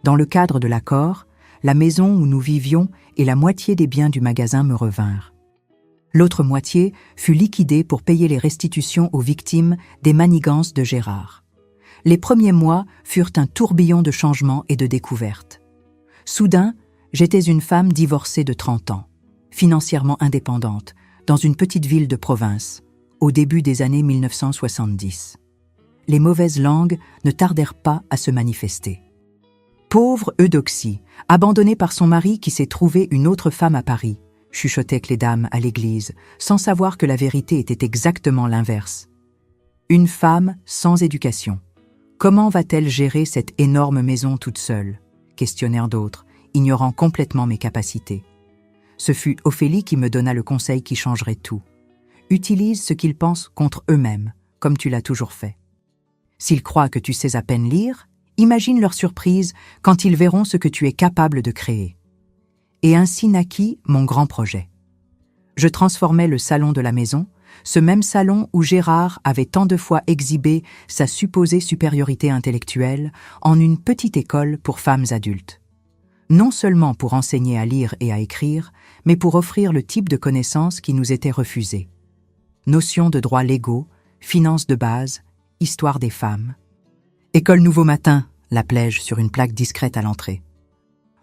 Dans le cadre de l'accord, la maison où nous vivions et la moitié des biens du magasin me revinrent. L'autre moitié fut liquidée pour payer les restitutions aux victimes des manigances de Gérard. Les premiers mois furent un tourbillon de changements et de découvertes. Soudain, j'étais une femme divorcée de 30 ans, financièrement indépendante, dans une petite ville de province, au début des années 1970. Les mauvaises langues ne tardèrent pas à se manifester. Pauvre Eudoxie, abandonnée par son mari qui s'est trouvé une autre femme à Paris, chuchotaient les dames à l'église, sans savoir que la vérité était exactement l'inverse. Une femme sans éducation. Comment va-t-elle gérer cette énorme maison toute seule? Questionnèrent d'autres, ignorant complètement mes capacités. Ce fut Ophélie qui me donna le conseil qui changerait tout. Utilise ce qu'ils pensent contre eux-mêmes, comme tu l'as toujours fait. S'ils croient que tu sais à peine lire, imagine leur surprise quand ils verront ce que tu es capable de créer. Et ainsi naquit mon grand projet. Je transformais le salon de la maison, ce même salon où Gérard avait tant de fois exhibé sa supposée supériorité intellectuelle, en une petite école pour femmes adultes. Non seulement pour enseigner à lire et à écrire, mais pour offrir le type de connaissances qui nous était refusé. Notions de droits légaux, finances de base, histoire des femmes. « École Nouveau Matin », l'appelai-je sur une plaque discrète à l'entrée.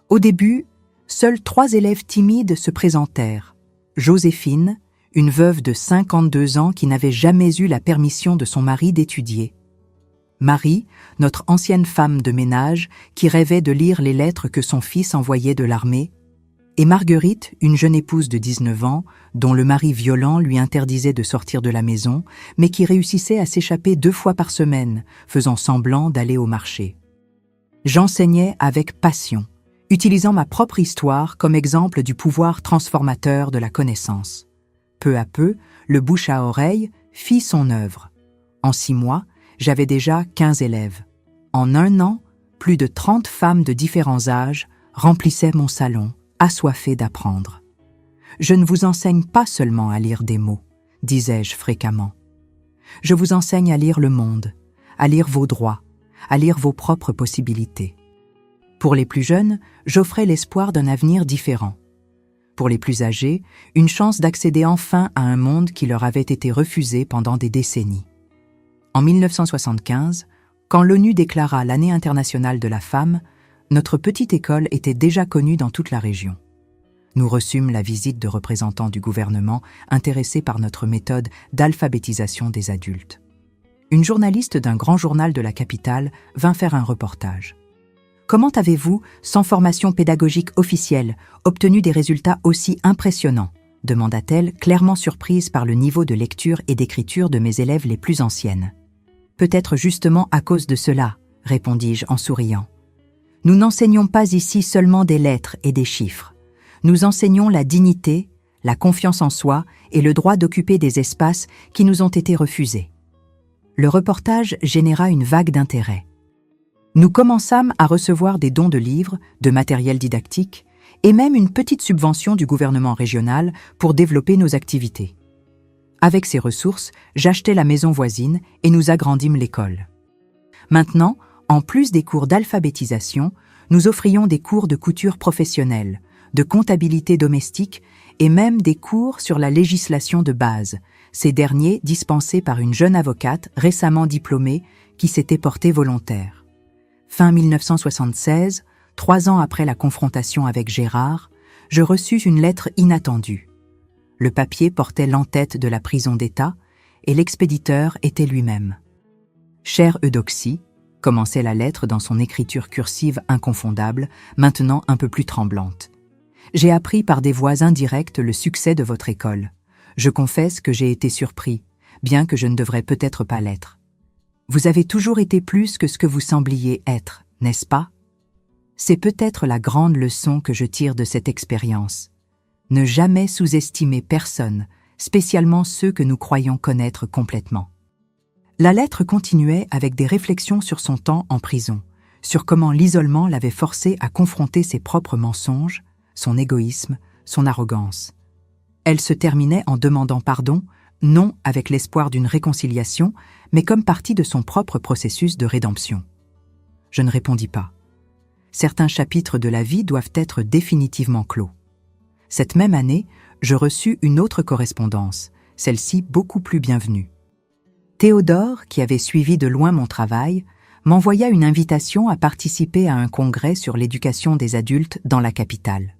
Au début, seuls 3 élèves timides se présentèrent. Joséphine, une veuve de 52 ans qui n'avait jamais eu la permission de son mari d'étudier. Marie, notre ancienne femme de ménage, qui rêvait de lire les lettres que son fils envoyait de l'armée, et Marguerite, une jeune épouse de 19 ans, dont le mari violent lui interdisait de sortir de la maison, mais qui réussissait à s'échapper 2 fois par semaine, faisant semblant d'aller au marché. J'enseignais avec passion, utilisant ma propre histoire comme exemple du pouvoir transformateur de la connaissance. Peu à peu, le bouche à oreille fit son œuvre. En 6 mois, j'avais déjà 15 élèves. En 1 an, plus de 30 femmes de différents âges remplissaient mon salon, assoiffées d'apprendre. « Je ne vous enseigne pas seulement à lire des mots, » disais-je fréquemment. « Je vous enseigne à lire le monde, à lire vos droits, à lire vos propres possibilités. » Pour les plus jeunes, j'offrais l'espoir d'un avenir différent. Pour les plus âgés, une chance d'accéder enfin à un monde qui leur avait été refusé pendant des décennies. En 1975, quand l'ONU déclara l'Année internationale de la femme, notre petite école était déjà connue dans toute la région. Nous reçûmes la visite de représentants du gouvernement intéressés par notre méthode d'alphabétisation des adultes. Une journaliste d'un grand journal de la capitale vint faire un reportage. « Comment avez-vous, sans formation pédagogique officielle, obtenu des résultats aussi impressionnants ?» demanda-t-elle, clairement surprise par le niveau de lecture et d'écriture de mes élèves les plus anciennes. « Peut-être justement à cause de cela, » répondis-je en souriant. « Nous n'enseignons pas ici seulement des lettres et des chiffres. Nous enseignons la dignité, la confiance en soi et le droit d'occuper des espaces qui nous ont été refusés. » Le reportage généra une vague d'intérêt. Nous commençâmes à recevoir des dons de livres, de matériel didactique et même une petite subvention du gouvernement régional pour développer nos activités. Avec ces ressources, j'achetai la maison voisine et nous agrandîmes l'école. Maintenant, en plus des cours d'alphabétisation, nous offrions des cours de couture professionnelle, de comptabilité domestique et même des cours sur la législation de base, ces derniers dispensés par une jeune avocate récemment diplômée qui s'était portée volontaire. Fin 1976, 3 ans après la confrontation avec Gérard, je reçus une lettre inattendue. Le papier portait l'entête de la prison d'État et l'expéditeur était lui-même. « Chère Eudoxie », commençait la lettre dans son écriture cursive inconfondable, maintenant un peu plus tremblante. « J'ai appris par des voies indirectes le succès de votre école. Je confesse que j'ai été surpris, bien que je ne devrais peut-être pas l'être. Vous avez toujours été plus que ce que vous sembliez être, n'est-ce pas? C'est peut-être la grande leçon que je tire de cette expérience. Ne jamais sous-estimer personne, spécialement ceux que nous croyons connaître complètement. » La lettre continuait avec des réflexions sur son temps en prison, sur comment l'isolement l'avait forcé à confronter ses propres mensonges, son égoïsme, son arrogance. Elle se terminait en demandant pardon, non avec l'espoir d'une réconciliation, mais comme partie de son propre processus de rédemption. Je ne répondis pas. Certains chapitres de la vie doivent être définitivement clos. Cette même année, je reçus une autre correspondance, celle-ci beaucoup plus bienvenue. Théodore, qui avait suivi de loin mon travail, m'envoya une invitation à participer à un congrès sur l'éducation des adultes dans la capitale.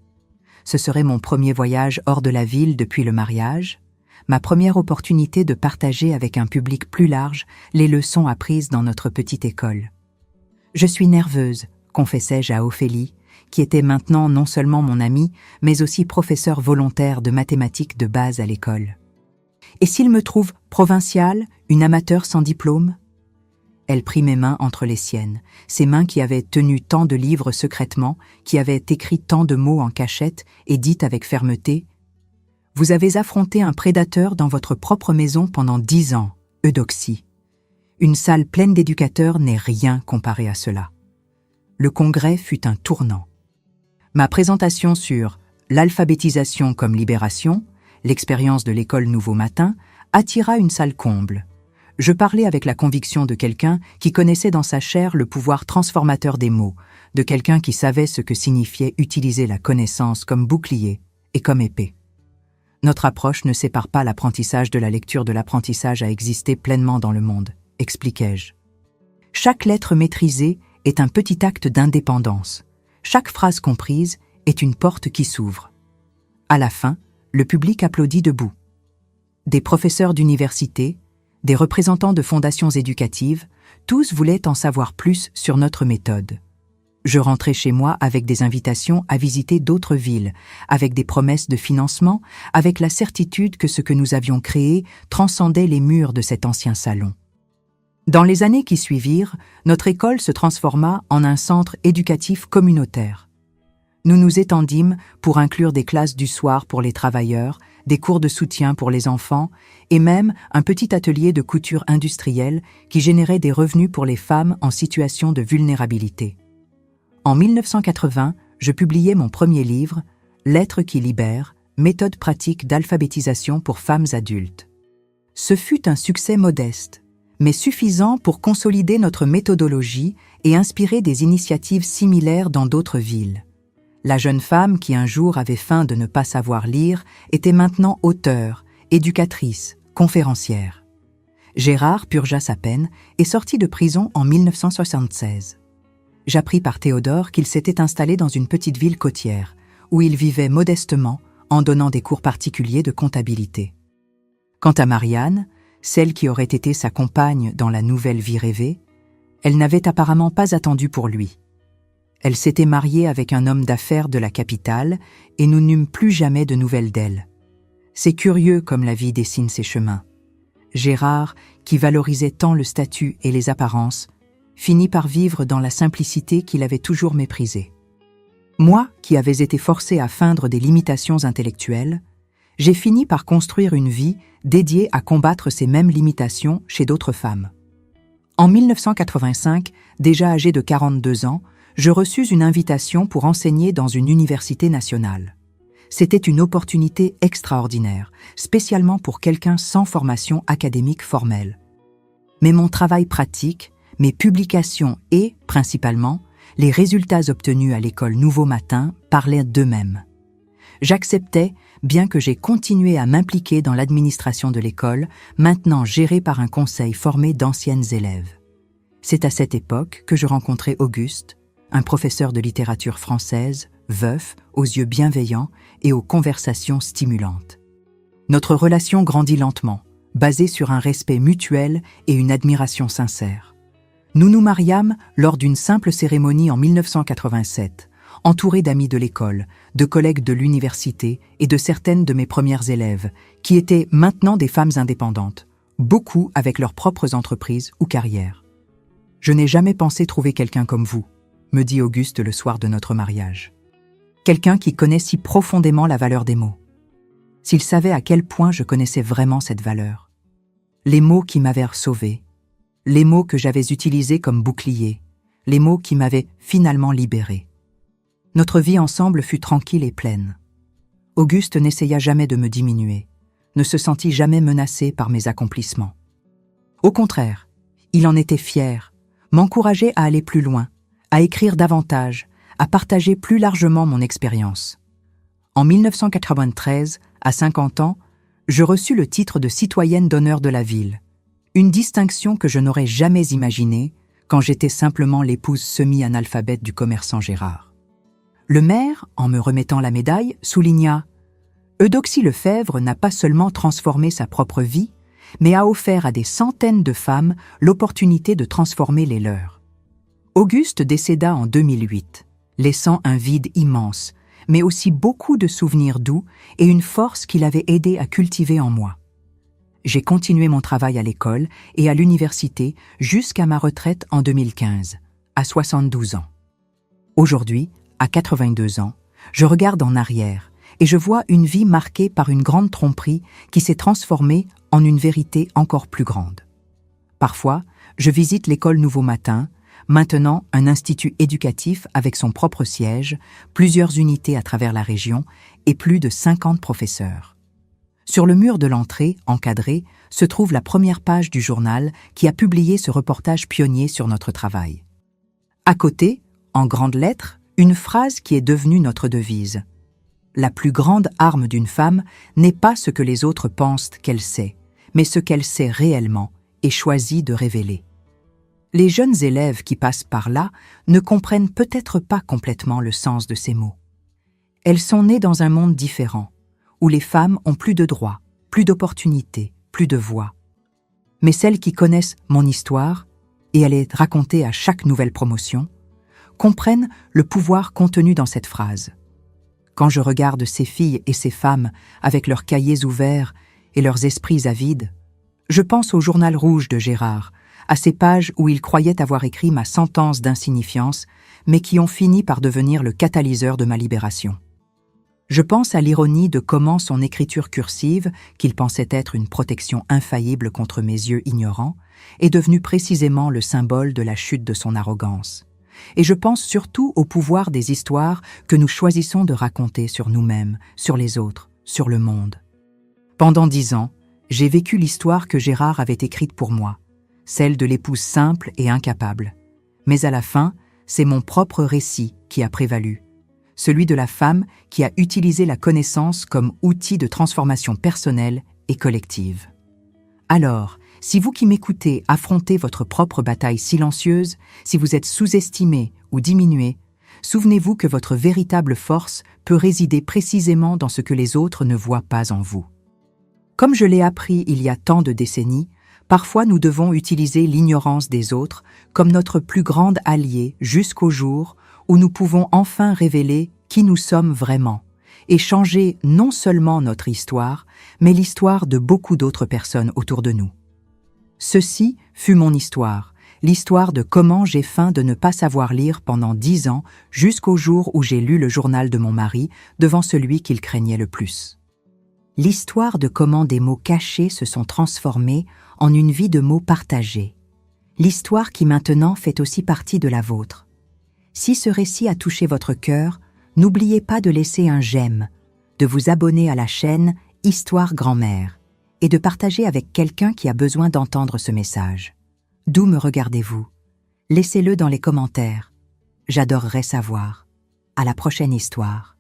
Ce serait mon premier voyage hors de la ville depuis le mariage, ma première opportunité de partager avec un public plus large les leçons apprises dans notre petite école. « Je suis nerveuse », confessai-je à Ophélie, qui était maintenant non seulement mon amie, mais aussi professeure volontaire de mathématiques de base à l'école. « Et s'il me trouve provinciale, une amateur sans diplôme ?» Elle prit mes mains entre les siennes, ces mains qui avaient tenu tant de livres secrètement, qui avaient écrit tant de mots en cachette et dit avec fermeté « Vous avez affronté un prédateur dans votre propre maison pendant 10 ans, Eudoxie. Une salle pleine d'éducateurs n'est rien comparé à cela. » Le congrès fut un tournant. Ma présentation sur l'alphabétisation comme libération, l'expérience de l'école Nouveau Matin, attira une salle comble. Je parlais avec la conviction de quelqu'un qui connaissait dans sa chair le pouvoir transformateur des mots, de quelqu'un qui savait ce que signifiait utiliser la connaissance comme bouclier et comme épée. Notre approche ne sépare pas l'apprentissage de la lecture de l'apprentissage à exister pleinement dans le monde, expliquai-je. Chaque lettre maîtrisée est un petit acte d'indépendance. Chaque phrase comprise est une porte qui s'ouvre. À la fin, le public applaudit debout. Des professeurs d'université, des représentants de fondations éducatives, tous voulaient en savoir plus sur notre méthode. Je rentrais chez moi avec des invitations à visiter d'autres villes, avec des promesses de financement, avec la certitude que ce que nous avions créé transcendait les murs de cet ancien salon. Dans les années qui suivirent, notre école se transforma en un centre éducatif communautaire. Nous nous étendîmes pour inclure des classes du soir pour les travailleurs, des cours de soutien pour les enfants et même un petit atelier de couture industrielle qui générait des revenus pour les femmes en situation de vulnérabilité. En 1980, je publiai mon premier livre, Lettres qui libèrent, méthode pratique d'alphabétisation pour femmes adultes. Ce fut un succès modeste, mais suffisant pour consolider notre méthodologie et inspirer des initiatives similaires dans d'autres villes. La jeune femme qui un jour avait feint de ne pas savoir lire était maintenant auteure, éducatrice, conférencière. Gérard purgea sa peine et sortit de prison en 1976. J'appris par Théodore qu'il s'était installé dans une petite ville côtière, où il vivait modestement en donnant des cours particuliers de comptabilité. Quant à Marianne, celle qui aurait été sa compagne dans la nouvelle vie rêvée, elle n'avait apparemment pas attendu pour lui. Elle s'était mariée avec un homme d'affaires de la capitale et nous n'eûmes plus jamais de nouvelles d'elle. C'est curieux comme la vie dessine ses chemins. Gérard, qui valorisait tant le statut et les apparences, finit par vivre dans la simplicité qu'il avait toujours méprisée. Moi, qui avais été forcé à feindre des limitations intellectuelles, j'ai fini par construire une vie dédiée à combattre ces mêmes limitations chez d'autres femmes. En 1985, déjà âgée de 42 ans, je reçus une invitation pour enseigner dans une université nationale. C'était une opportunité extraordinaire, spécialement pour quelqu'un sans formation académique formelle. Mais mon travail pratique, mes publications et, principalement, les résultats obtenus à l'école Nouveau Matin parlaient d'eux-mêmes. J'acceptais, bien que j'ai continué à m'impliquer dans l'administration de l'école, maintenant gérée par un conseil formé d'anciennes élèves. C'est à cette époque que je rencontrai Auguste, un professeur de littérature française, veuf, aux yeux bienveillants et aux conversations stimulantes. Notre relation grandit lentement, basée sur un respect mutuel et une admiration sincère. Nous nous mariâmes lors d'une simple cérémonie en 1987, entourés d'amis de l'école, de collègues de l'université et de certaines de mes premières élèves, qui étaient maintenant des femmes indépendantes, beaucoup avec leurs propres entreprises ou carrières. « Je n'ai jamais pensé trouver quelqu'un comme vous », me dit Auguste le soir de notre mariage. Quelqu'un qui connaît si profondément la valeur des mots. S'il savait à quel point je connaissais vraiment cette valeur. Les mots qui m'avaient sauvé, les mots que j'avais utilisés comme bouclier, les mots qui m'avaient finalement libéré. Notre vie ensemble fut tranquille et pleine. Auguste n'essaya jamais de me diminuer, ne se sentit jamais menacé par mes accomplissements. Au contraire, il en était fier, m'encourageait à aller plus loin, à écrire davantage, à partager plus largement mon expérience. En 1993, à 50 ans, je reçus le titre de citoyenne d'honneur de la ville, une distinction que je n'aurais jamais imaginée quand j'étais simplement l'épouse semi-analphabète du commerçant Gérard. Le maire, en me remettant la médaille, souligna « Eudoxie Lefebvre n'a pas seulement transformé sa propre vie, mais a offert à des centaines de femmes l'opportunité de transformer les leurs. » Auguste décéda en 2008, laissant un vide immense, mais aussi beaucoup de souvenirs doux et une force qu'il avait aidé à cultiver en moi. J'ai continué mon travail à l'école et à l'université jusqu'à ma retraite en 2015, à 72 ans. Aujourd'hui, à 82 ans, je regarde en arrière et je vois une vie marquée par une grande tromperie qui s'est transformée en une vérité encore plus grande. Parfois, je visite l'école Nouveau Matin, maintenant un institut éducatif avec son propre siège, plusieurs unités à travers la région et plus de 50 professeurs. Sur le mur de l'entrée, encadré, se trouve la première page du journal qui a publié ce reportage pionnier sur notre travail. À côté, en grandes lettres, une phrase qui est devenue notre devise. La plus grande arme d'une femme n'est pas ce que les autres pensent qu'elle sait, mais ce qu'elle sait réellement et choisit de révéler. Les jeunes élèves qui passent par là ne comprennent peut-être pas complètement le sens de ces mots. Elles sont nées dans un monde différent, où les femmes ont plus de droits, plus d'opportunités, plus de voix. Mais celles qui connaissent mon histoire, et elle est racontée à chaque nouvelle promotion, comprennent le pouvoir contenu dans cette phrase. Quand je regarde ces filles et ces femmes avec leurs cahiers ouverts et leurs esprits avides, je pense au journal rouge de Gérard, à ces pages où il croyait avoir écrit ma sentence d'insignifiance, mais qui ont fini par devenir le catalyseur de ma libération. Je pense à l'ironie de comment son écriture cursive, qu'il pensait être une protection infaillible contre mes yeux ignorants, est devenue précisément le symbole de la chute de son arrogance. Et je pense surtout au pouvoir des histoires que nous choisissons de raconter sur nous-mêmes, sur les autres, sur le monde. Pendant 10 ans, j'ai vécu l'histoire que Gérard avait écrite pour moi, celle de l'épouse simple et incapable. Mais à la fin, c'est mon propre récit qui a prévalu, celui de la femme qui a utilisé la connaissance comme outil de transformation personnelle et collective. Alors, si vous qui m'écoutez affrontez votre propre bataille silencieuse, si vous êtes sous-estimé ou diminué, souvenez-vous que votre véritable force peut résider précisément dans ce que les autres ne voient pas en vous. Comme je l'ai appris il y a tant de décennies, parfois nous devons utiliser l'ignorance des autres comme notre plus grande alliée jusqu'au jour où nous pouvons enfin révéler qui nous sommes vraiment et changer non seulement notre histoire, mais l'histoire de beaucoup d'autres personnes autour de nous. Ceci fut mon histoire, l'histoire de comment j'ai feint de ne pas savoir lire pendant 10 ans jusqu'au jour où j'ai lu le journal de mon mari devant celui qu'il craignait le plus. L'histoire de comment des mots cachés se sont transformés en une vie de mots partagés. L'histoire qui maintenant fait aussi partie de la vôtre. Si ce récit a touché votre cœur, n'oubliez pas de laisser un j'aime, de vous abonner à la chaîne Histoire Grand-mère et de partager avec quelqu'un qui a besoin d'entendre ce message. D'où me regardez-vous? Laissez-le dans les commentaires. J'adorerais savoir. À la prochaine histoire.